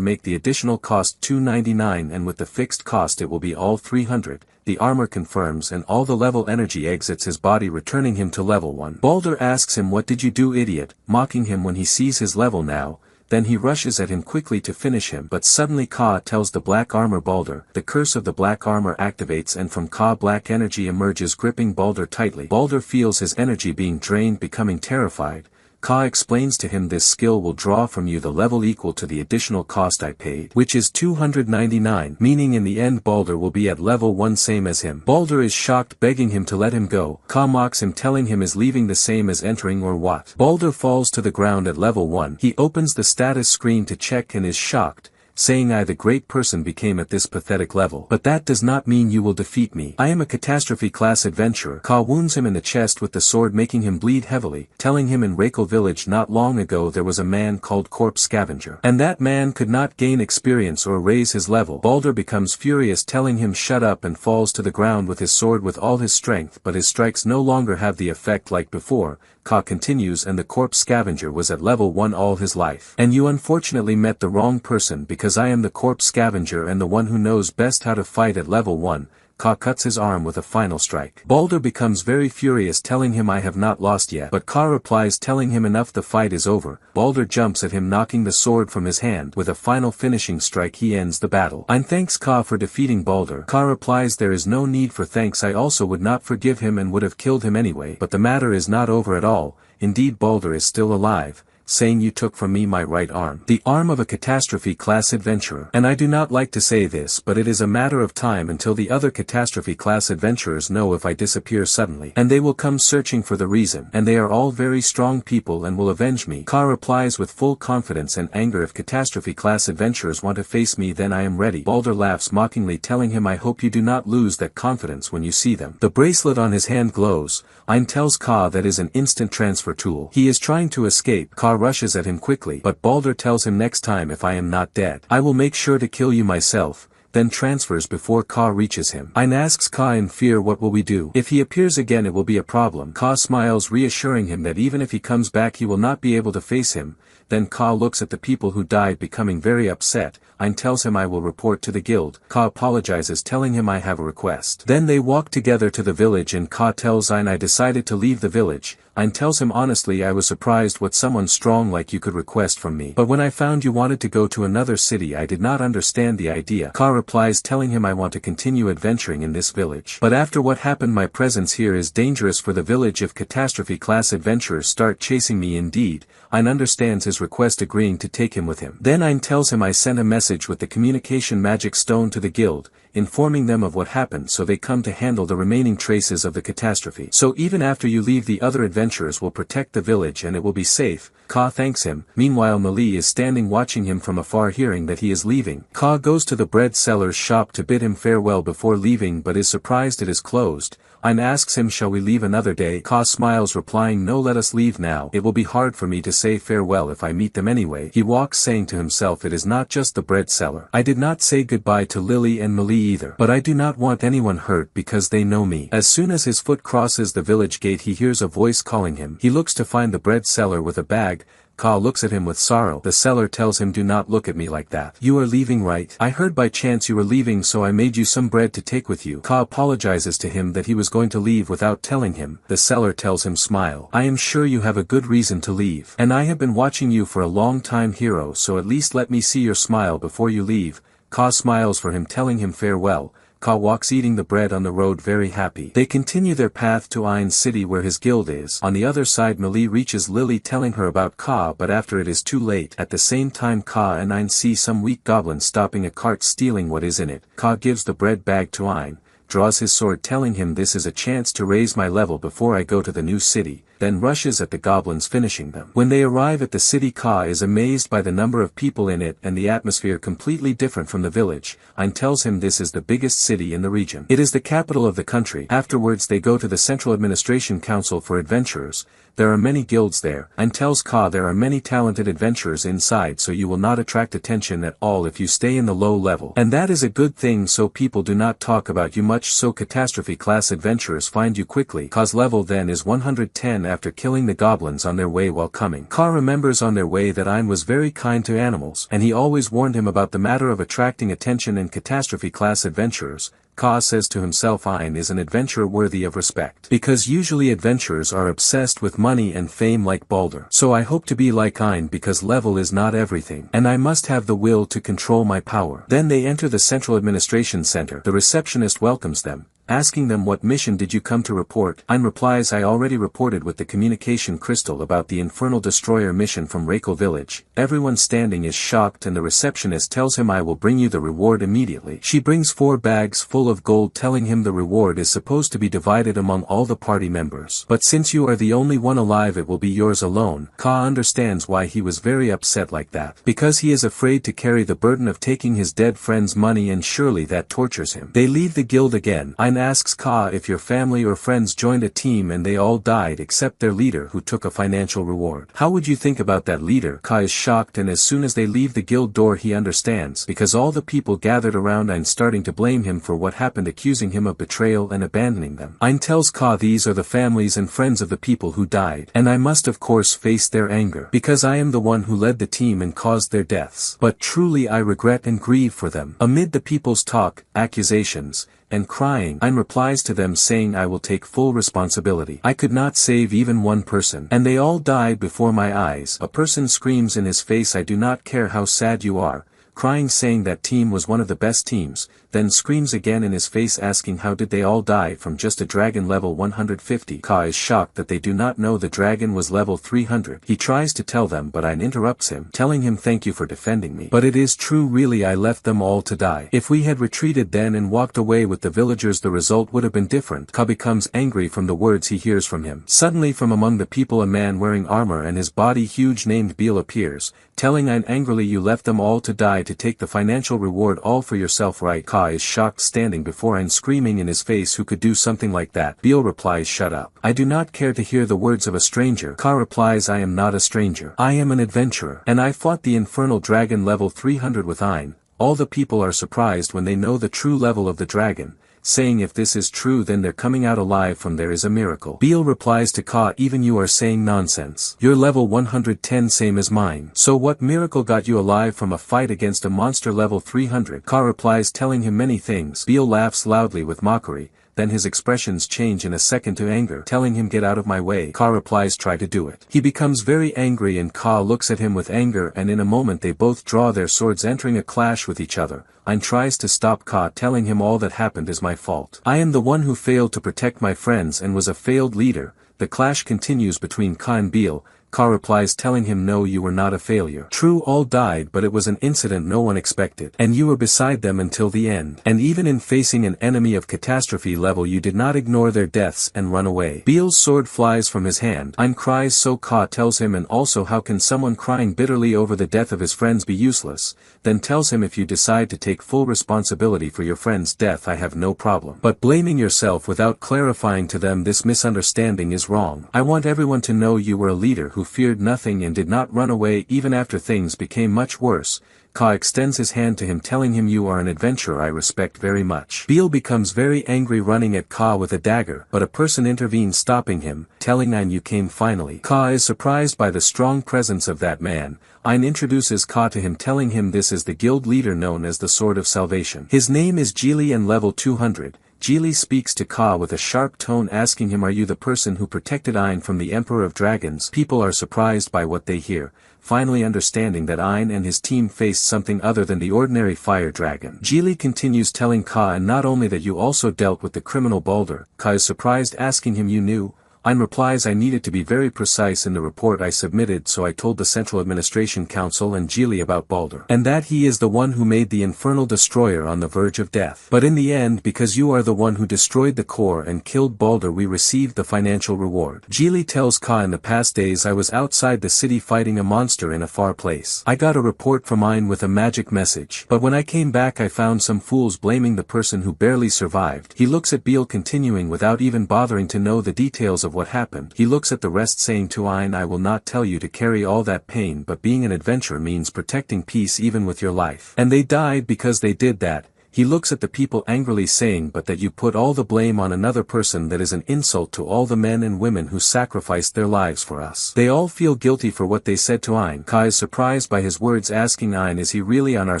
make the additional cost 299 and with the fixed cost it will be all 300. The armor confirms and all the level energy exits his body, returning him to level 1. Balder asks him, what did you do, idiot, mocking him when he sees his level now. Then he rushes at him quickly to finish him, but suddenly Ka tells the Black Armor, Balder. The Curse of the Black Armor activates and from Ka black energy emerges, gripping Balder tightly. Balder feels his energy being drained, becoming terrified. Ka explains to him, this skill will draw from you the level equal to the additional cost I paid, which is 299, meaning in the end Balder will be at level 1 same as him. Balder is shocked, begging him to let him go. Ka mocks him, telling him is leaving the same as entering or what. Balder falls to the ground at level 1. He opens the status screen to check and is shocked, saying, I the great person became at this pathetic level. But that does not mean you will defeat me. I am a catastrophe class adventurer. Ka wounds him in the chest with the sword, making him bleed heavily, telling him in Reiko village not long ago there was a man called Corpse Scavenger, and that man could not gain experience or raise his level. Balder becomes furious, telling him shut up, and falls to the ground with his sword with all his strength, but his strikes no longer have the effect like before. Ka continues, and the Corpse Scavenger was at level 1 all his life. And you unfortunately met the wrong person, because I am the Corpse Scavenger and the one who knows best how to fight at level 1. Ka cuts his arm with a final strike. Balder becomes very furious, telling him I have not lost yet, but Ka replies, telling him enough, the fight is over. Balder jumps at him, knocking the sword from his hand. With a final finishing strike he ends the battle. Ein thanks Ka for defeating Balder. Ka replies, there is no need for thanks, I also would not forgive him and would have killed him anyway, but the matter is not over at all. Indeed, Balder is still alive, saying, you took from me my right arm, the arm of a catastrophe class adventurer. And I do not like to say this, but it is a matter of time until the other catastrophe class adventurers know if I disappear suddenly, and they will come searching for the reason, and they are all very strong people and will avenge me. Ka replies with full confidence and anger, if catastrophe class adventurers want to face me, then I am ready. Balder laughs mockingly, telling him, I hope you do not lose that confidence when you see them. The bracelet on his hand glows. Ein tells Ka that is an instant transfer tool. He is trying to escape. Ka rushes at him quickly, but Balder tells him, next time if I am not dead, I will make sure to kill you myself, then transfers before Ka reaches him. Ein asks Ka in fear, what will we do? If he appears again it will be a problem. Ka smiles, reassuring him that even if he comes back he will not be able to face him. Then Ka looks at the people who died, becoming very upset. Ein tells him, I will report to the guild. Ka apologizes, telling him, I have a request. Then they walk together to the village and Ka tells Ein, I decided to leave the village. Ein tells him, honestly I was surprised what someone strong like you could request from me. But when I found you wanted to go to another city I did not understand the idea. Ka replies, telling him, I want to continue adventuring in this village. But after what happened my presence here is dangerous for the village if catastrophe class adventurers start chasing me. Indeed, Ein understands his request, agreeing to take him with him. Then Ein tells him, I sent a message with the communication magic stone to the guild, informing them of what happened so they come to handle the remaining traces of the catastrophe. So even after you leave the other adventurers will protect the village and it will be safe. Ka thanks him. Meanwhile Mali is standing watching him from afar, hearing that he is leaving. Ka goes to the bread seller's shop to bid him farewell before leaving, but is surprised it is closed. Ain asks him, shall we leave another day? Ka smiles, replying, no, let us leave now. It will be hard for me to say farewell if I meet them anyway. He walks, saying to himself, it is not just the bread seller. I did not say goodbye to Lily and Mali either. But I do not want anyone hurt because they know me. As soon as his foot crosses the village gate, he hears a voice calling him. He looks to find the bread seller with a bag. Ka looks at him with sorrow. The seller tells him, do not look at me like that. You are leaving, right? I heard by chance you were leaving, so I made you some bread to take with you. Ka apologizes to him that he was going to leave without telling him. The seller tells him, smile. I am sure you have a good reason to leave. And I have been watching you for a long time, hero, so at least let me see your smile before you leave. Ka smiles for him, telling him farewell. Ka walks eating the bread on the road, very happy. They continue their path to Ain's city where his guild is. On the other side, Mali reaches Lily telling her about Ka, but after it is too late. At the same time, Ka and Ain see some weak goblin stopping a cart, stealing what is in it. Ka gives the bread bag to Ain, draws his sword, telling him this is a chance to raise my level before I go to the new city, then rushes at the goblins, finishing them. When they arrive at the city, Ka is amazed by the number of people in it and the atmosphere completely different from the village. Ain tells him this is the biggest city in the region. It is the capital of the country. Afterwards they go to the Central Administration Council for adventurers. There are many guilds there. Ain tells Ka there are many talented adventurers inside, so you will not attract attention at all if you stay in the low level. And that is a good thing, so people do not talk about you much, so catastrophe class adventurers find you quickly. Ka's level then is 110 after killing the goblins on their way while coming. Ka remembers on their way that Ain was very kind to animals, and he always warned him about the matter of attracting attention in catastrophe class adventurers. Ka says to himself, Ain is an adventurer worthy of respect. Because usually adventurers are obsessed with money and fame like Balder. So I hope to be like Ain, because level is not everything. And I must have the will to control my power. Then they enter the Central Administration Center. The receptionist welcomes them, asking them, what mission did you come to report? Ain replies, I already reported with the communication crystal about the Infernal Destroyer mission from Reiko village. Everyone standing is shocked, and the receptionist tells him, I will bring you the reward immediately. She brings 4 bags full of gold, telling him the reward is supposed to be divided among all the party members. But since you are the only one alive, it will be yours alone. Ka understands why he was very upset like that. Because he is afraid to carry the burden of taking his dead friend's money, and surely that tortures him. They leave the guild again. Ain asks Ka if your family or friends joined a team and they all died except their leader, who took a financial reward. How would you think about that leader? Ka is shocked, and as soon as they leave the guild door he understands, because all the people gathered around Ain starting to blame him for what happened, accusing him of betrayal and abandoning them. Ain tells Ka these are the families and friends of the people who died, and I must of course face their anger, because I am the one who led the team and caused their deaths. But truly I regret and grieve for them. Amid the people's talk, accusations, and crying, Ain replies to them saying, I will take full responsibility. I could not save even one person, and they all died before my eyes. A person screams in his face, I do not care how sad you are, crying, saying that team was one of the best teams, then screams again in his face asking how did they all die from just a dragon level 150. Ka is shocked that they do not know the dragon was level 300. He tries to tell them, but Ain interrupts him, telling him, thank you for defending me. But it is true, really I left them all to die. If we had retreated then and walked away with the villagers, the result would have been different. Ka becomes angry from the words he hears from him. Suddenly from among the people a man wearing armor and his body huge named Beal appears, telling Ain angrily, you left them all to die to take the financial reward all for yourself, right? Ka is shocked, standing before Ain, screaming in his face, who could do something like that? Beal replies, shut up. I do not care to hear the words of a stranger. Ka replies, I am not a stranger. I am an adventurer, and I fought the infernal dragon level 300 with Ain. All the people are surprised when they know the true level of the dragon, saying if this is true then their coming out alive from there is a miracle. Beal replies to Ka, even you are saying nonsense. You're level 110 same as mine. So what miracle got you alive from a fight against a monster level 300? Ka replies, telling him many things. Beal laughs loudly with mockery, then his expressions change in a second to anger, telling him, get out of my way. Ka replies, try to do it. He becomes very angry and Ka looks at him with anger, and in a moment they both draw their swords, entering a clash with each other. Ain tries to stop Ka, telling him all that happened is my fault. I am the one who failed to protect my friends and was a failed leader. The clash continues between Ka and Beal, Ka replies telling him no, you were not a failure. True, all died, but it was an incident no one expected. And you were beside them until the end. And even in facing an enemy of catastrophe level you did not ignore their deaths and run away. Beale's sword flies from his hand. Ein cries, so Ka tells him, and also how can someone crying bitterly over the death of his friends be useless, then tells him if you decide to take full responsibility for your friend's death I have no problem. But blaming yourself without clarifying to them this misunderstanding is wrong. I want everyone to know you were a leader who feared nothing and did not run away even after things became much worse. Ka extends his hand to him telling him you are an adventurer I respect very much. Beale becomes very angry running at Ka with a dagger, but a person intervenes stopping him, telling Ein you came finally. Ka is surprised by the strong presence of that man. Ein introduces Ka to him telling him this is the guild leader known as the Sword of Salvation. His name is Geely and level 200. Geely speaks to Ka with a sharp tone asking him, are you the person who protected Ein from the Emperor of Dragons? People are surprised by what they hear, finally understanding that Ein and his team faced something other than the ordinary fire dragon. Geely continues telling Ka, and not only that you also dealt with the criminal Balder. Ka is surprised asking him, you knew? Ein replies, I needed to be very precise in the report I submitted, so I told the Central Administration Council and Geely about Balder, and that he is the one who made the infernal destroyer on the verge of death. But in the end, because you are the one who destroyed the core and killed Balder, we received the financial reward. Geely tells Ka, in the past days I was outside the city fighting a monster in a far place. I got a report from Ein with a magic message, but when I came back I found some fools blaming the person who barely survived. He looks at Beale continuing without even bothering to know the details of what happened. He looks at the rest saying to Ein, I will not tell you to carry all that pain, but being an adventurer means protecting peace even with your life. And they died because they did that. He looks at the people angrily saying, but that you put all the blame on another person, that is an insult to all the men and women who sacrificed their lives for us. They all feel guilty for what they said to Ein. Ka is surprised by his words asking Ein, is he really on our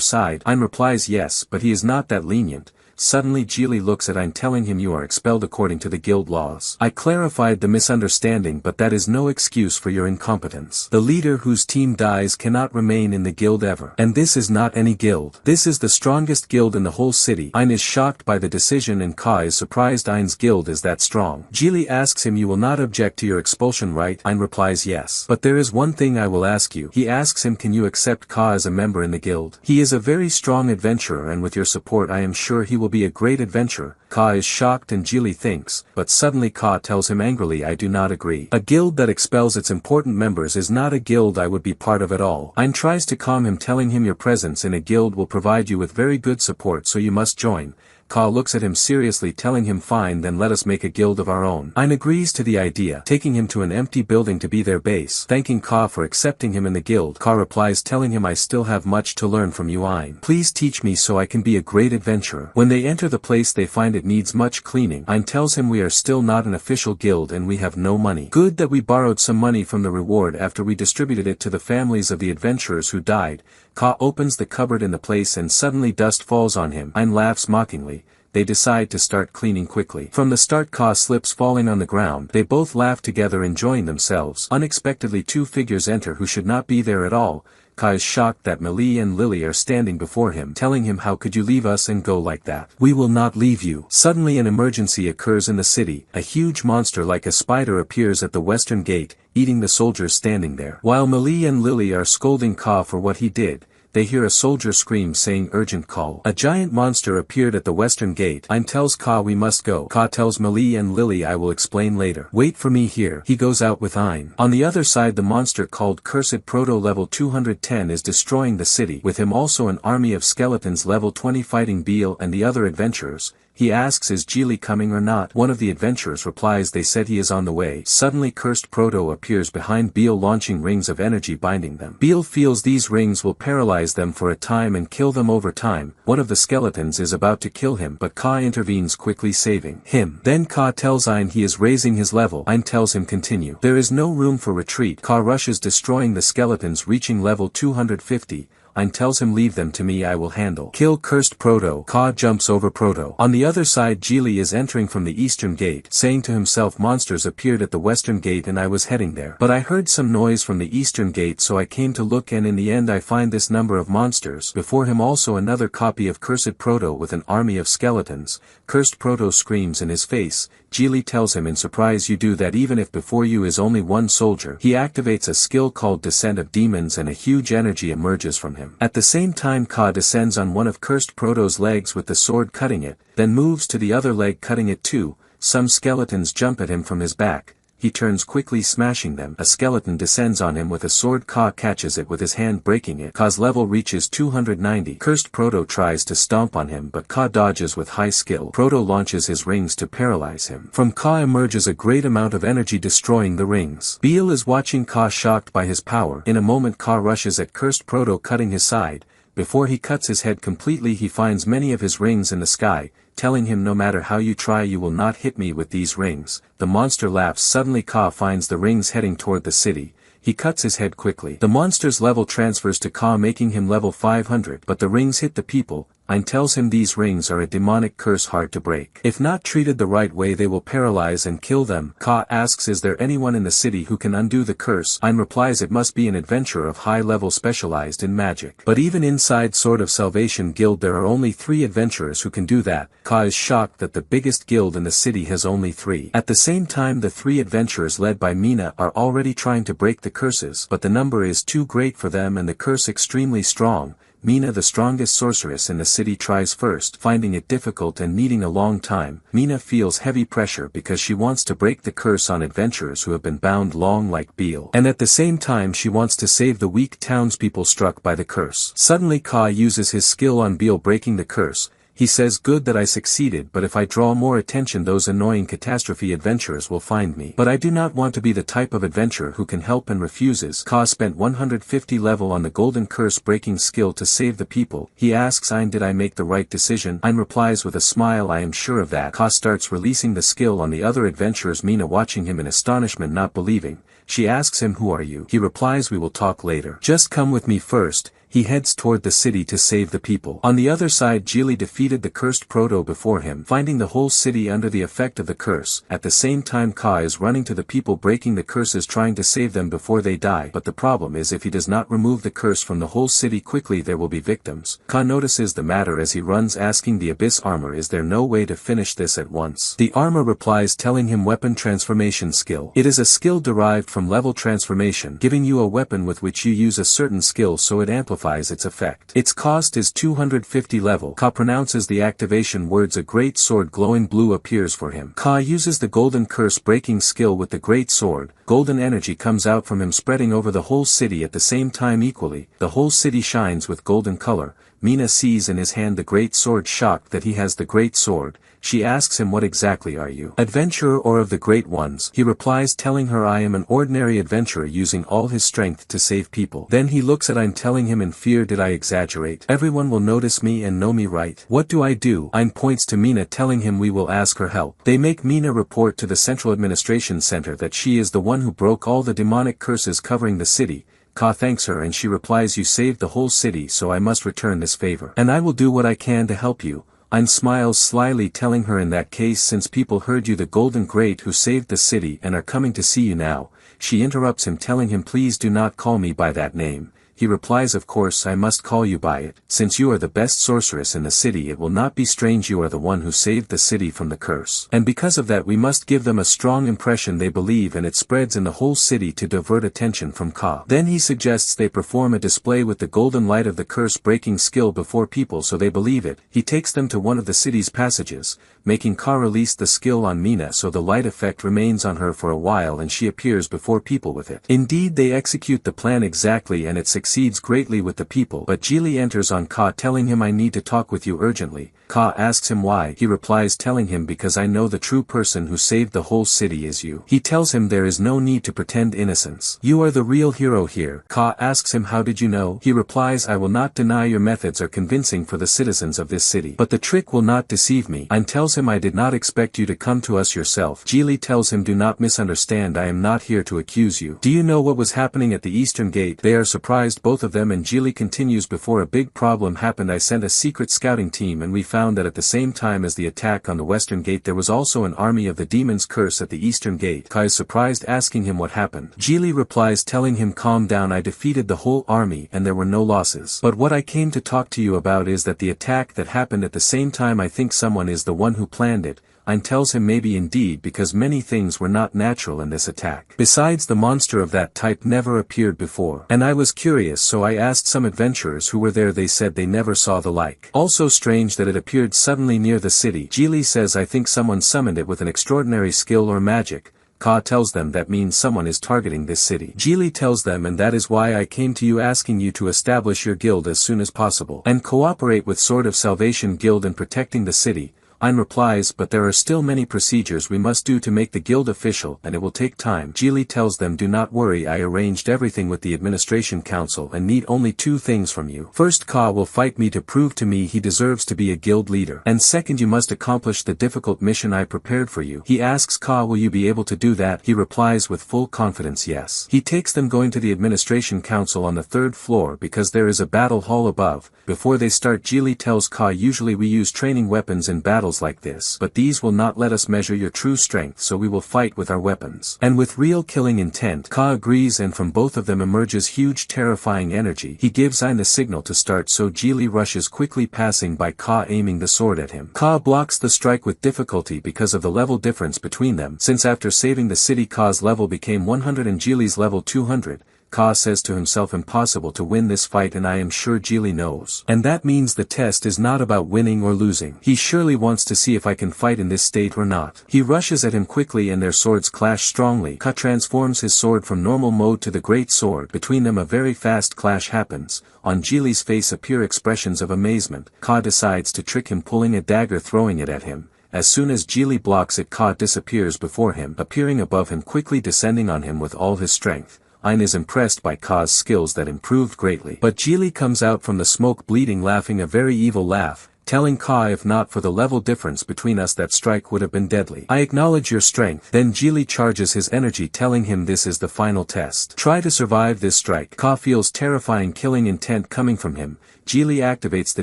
side? Ein replies yes, but he is not that lenient. Suddenly Geely looks at Ein telling him you are expelled according to the guild laws. I clarified the misunderstanding, but that is no excuse for your incompetence. The leader whose team dies cannot remain in the guild ever. And this is not any guild. This is the strongest guild in the whole city. Ein is shocked by the decision and Ka is surprised Ein's guild is that strong. Geely asks him, you will not object to your expulsion, right? Ein replies yes. But there is one thing I will ask you. He asks him, can you accept Ka as a member in the guild? He is a very strong adventurer and with your support I am sure he will be a great adventurer. Ka is shocked and Geely thinks, but suddenly Ka tells him angrily, I do not agree. A guild that expels its important members is not a guild I would be part of at all. Ein tries to calm him telling him your presence in a guild will provide you with very good support, so you must join. Ka looks at him seriously telling him fine, then let us make a guild of our own. Ein agrees to the idea, taking him to an empty building to be their base. Thanking Ka for accepting him in the guild, Ka replies telling him I still have much to learn from you Ein. Please teach me so I can be a great adventurer. When they enter the place they find it needs much cleaning. Ein tells him we are still not an official guild and we have no money. Good that we borrowed some money from the reward after we distributed it to the families of the adventurers who died. Ka opens the cupboard in the place and suddenly dust falls on him. Ein laughs mockingly. They decide to start cleaning quickly. From the start Ka slips falling on the ground. They both laugh together enjoying themselves. Unexpectedly two figures enter who should not be there at all. Ka is shocked that Melee and Lily are standing before him telling him, how could you leave us and go like that? We will not leave you. Suddenly an emergency occurs in the city. A huge monster like a spider appears at the western gate, eating the soldiers standing there. While Melee and Lily are scolding Ka for what he did, they hear a soldier scream saying urgent call. A giant monster appeared at the western gate. Ein tells Ka we must go. Ka tells Melee and Lily I will explain later. Wait for me here. He goes out with Ein. On the other side the monster called Cursed Proto level 210 is destroying the city. With him also an army of skeletons level 20 fighting Beale and the other adventurers. He asks is Geely coming or not? One of the adventurers replies they said he is on the way. Suddenly Cursed Proto appears behind Beale launching rings of energy binding them. Beale feels these rings will paralyze them for a time and kill them over time. One of the skeletons is about to kill him but Ka intervenes quickly saving him. Then Ka tells Ein he is raising his level. Ein tells him continue. There is no room for retreat. Ka rushes destroying the skeletons reaching level 250. Ein tells him leave them to me, I will handle. Kill Cursed Proto. Ka jumps over Proto. On the other side Geely is entering from the eastern gate, saying to himself monsters appeared at the western gate and I was heading there. But I heard some noise from the eastern gate so I came to look and in the end I find this number of monsters. Before him also another copy of Cursed Proto with an army of skeletons. Cursed Proto screams in his face. Geely tells him in surprise, you do that even if before you is only one soldier. He activates a skill called Descent of Demons and a huge energy emerges from him. At the same time Ka descends on one of Cursed Proto's legs with the sword cutting it, then moves to the other leg cutting it too. Some skeletons jump at him from his back. He turns quickly smashing them. A skeleton descends on him with a sword. Ka catches it with his hand breaking it. Ka's level reaches 290. Cursed Proto tries to stomp on him but Ka dodges with high skill. Proto launches his rings to paralyze him. From Ka emerges a great amount of energy destroying the rings. Beale is watching Ka shocked by his power. In a moment Ka rushes at Cursed Proto cutting his side. Before he cuts his head completely he finds many of his rings in the sky, telling him no matter how you try you will not hit me with these rings. The monster laughs. Suddenly Ka finds the rings heading toward the city. He cuts his head quickly. The monster's level transfers to Ka making him level 500 but the rings hit the people. Ein tells him these rings are a demonic curse hard to break. If not treated the right way they will paralyze and kill them. Ka asks is there anyone in the city who can undo the curse. Ein replies it must be an adventurer of high level specialized in magic. But even inside Sword of Salvation Guild there are only 3 adventurers who can do that. Ka is shocked that the biggest guild in the city has only 3. At the same time the 3 adventurers led by Mina are already trying to break the curses but the number is too great for them and the curse extremely strong. Mina, the strongest sorceress in the city, tries first, finding it difficult and needing a long time. Mina feels heavy pressure because she wants to break the curse on adventurers who have been bound long like Beale. And at the same time she wants to save the weak townspeople struck by the curse. Suddenly Ka uses his skill on Beale breaking the curse. He says good that I succeeded but if I draw more attention those annoying catastrophe adventurers will find me. But I do not want to be the type of adventurer who can help and refuses. Ka spent 150 level on the golden curse breaking skill to save the people. He asks Ein did I make the right decision. Ein replies with a smile I am sure of that. Ka starts releasing the skill on the other adventurers. Mina watching him in astonishment not believing. She asks him who are you? He replies we will talk later. Just come with me first. He heads toward the city to save the people. On the other side Geely defeated the cursed Proto before him, finding the whole city under the effect of the curse. At the same time Ka is running to the people breaking the curses trying to save them before they die. But the problem is if he does not remove the curse from the whole city quickly there will be victims. Ka notices the matter as he runs asking the Abyss Armor is there no way to finish this at once. The Armor replies telling him weapon transformation skill. It is a skill derived from level transformation, giving you a weapon with which you use a certain skill so it amplifies its effect. Its cost is 250 level. Ka pronounces the activation words a great sword glowing blue appears for him. Ka uses the golden curse breaking skill with the great sword. Golden energy comes out from him spreading over the whole city at the same time equally. The whole city shines with golden color. Mina sees in his hand the great sword shocked that he has the great sword. She asks him what exactly are you? Adventurer or of the great ones? He replies telling her I am an ordinary adventurer using all his strength to save people. Then he looks at Ein telling him in fear did I exaggerate? Everyone will notice me and know me right. What do I do? Ein points to Mina telling him we will ask her help. They make Mina report to the Central Administration Center that she is the one who broke all the demonic curses covering the city. Ka thanks her and she replies you saved the whole city so I must return this favor. And I will do what I can to help you. Ein smiles slyly telling her in that case since people heard you the Golden Great who saved the city and are coming to see you now. She interrupts him telling him please do not call me by that name. He replies of course I must call you by it. Since you are the best sorceress in the city it will not be strange you are the one who saved the city from the curse. And because of that we must give them a strong impression they believe and it spreads in the whole city to divert attention from Ka. Then he suggests they perform a display with the golden light of the curse breaking skill before people so they believe it. He takes them to one of the city's passages, making Ka release the skill on Mina so the light effect remains on her for a while and she appears before people with it. Indeed they execute the plan exactly and it succeeds greatly with the people but Geely enters on Ka telling him I need to talk with you urgently. Ka asks him why. He replies telling him because I know the true person who saved the whole city is you. He tells him there is no need to pretend innocence. You are the real hero here. Ka asks him how did you know? He replies I will not deny your methods are convincing for the citizens of this city. But the trick will not deceive me. Ein tells him I did not expect you to come to us yourself. Geely tells him do not misunderstand I am not here to accuse you. Do you know what was happening at the Eastern Gate? They are surprised both of them and Geely continues before a big problem happened I sent a secret scouting team and we found that at the same time as the attack on the Western Gate there was also an army of the demon's curse at the Eastern Gate. Ka is surprised asking him what happened. Geely replies telling him calm down I defeated the whole army and there were no losses. But what I came to talk to you about is that the attack that happened at the same time I think someone is the one who planned it. Ein tells him maybe indeed because many things were not natural in this attack. Besides, the monster of that type never appeared before. And I was curious, so I asked some adventurers who were there. They said they never saw the like. Also strange that it appeared suddenly near the city. Geely says I think someone summoned it with an extraordinary skill or magic. Ka tells them that means someone is targeting this city. Geely tells them, and that is why I came to you asking you to establish your guild as soon as possible and cooperate with Sword of Salvation Guild in protecting the city. Ein replies, but there are still many procedures we must do to make the guild official and it will take time. Geely tells them do not worry, I arranged everything with the administration council and need only 2 things from you. First, Ka will fight me to prove to me he deserves to be a guild leader. And second, you must accomplish the difficult mission I prepared for you. He asks Ka, will you be able to do that? He replies with full confidence, yes. He takes them going to the administration council on the 3rd floor because there is a battle hall above. Before they start, Geely tells Ka, usually we use training weapons in battles like this, but these will not let us measure your true strength, so we will fight with our weapons and with real killing intent. Ka agrees, and from both of them emerges huge terrifying energy. He gives Ein the signal to start, so Geely rushes quickly, passing by Ka, aiming the sword at him. Ka blocks the strike with difficulty because of the level difference between them, since after saving the city Ka's level became 100 and Geely's level 200. Ka says to himself, impossible to win this fight, and I am sure Geely knows. And that means the test is not about winning or losing. He surely wants to see if I can fight in this state or not. He rushes at him quickly and their swords clash strongly. Ka transforms his sword from normal mode to the great sword. Between them a very fast clash happens. On Geely's face appear expressions of amazement. Ka decides to trick him, pulling a dagger, throwing it at him. As soon as Geely blocks it, Ka disappears before him, appearing above him, quickly descending on him with all his strength. Ein is impressed by Ka's skills that improved greatly. But Geely comes out from the smoke bleeding, laughing a very evil laugh, telling Ka, if not for the level difference between us that strike would have been deadly. I acknowledge your strength. Then Geely charges his energy, telling him this is the final test. Try to survive this strike. Ka feels terrifying killing intent coming from him. Geely activates the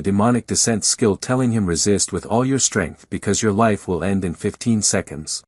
demonic descent skill, telling him resist with all your strength because your life will end in 15 seconds.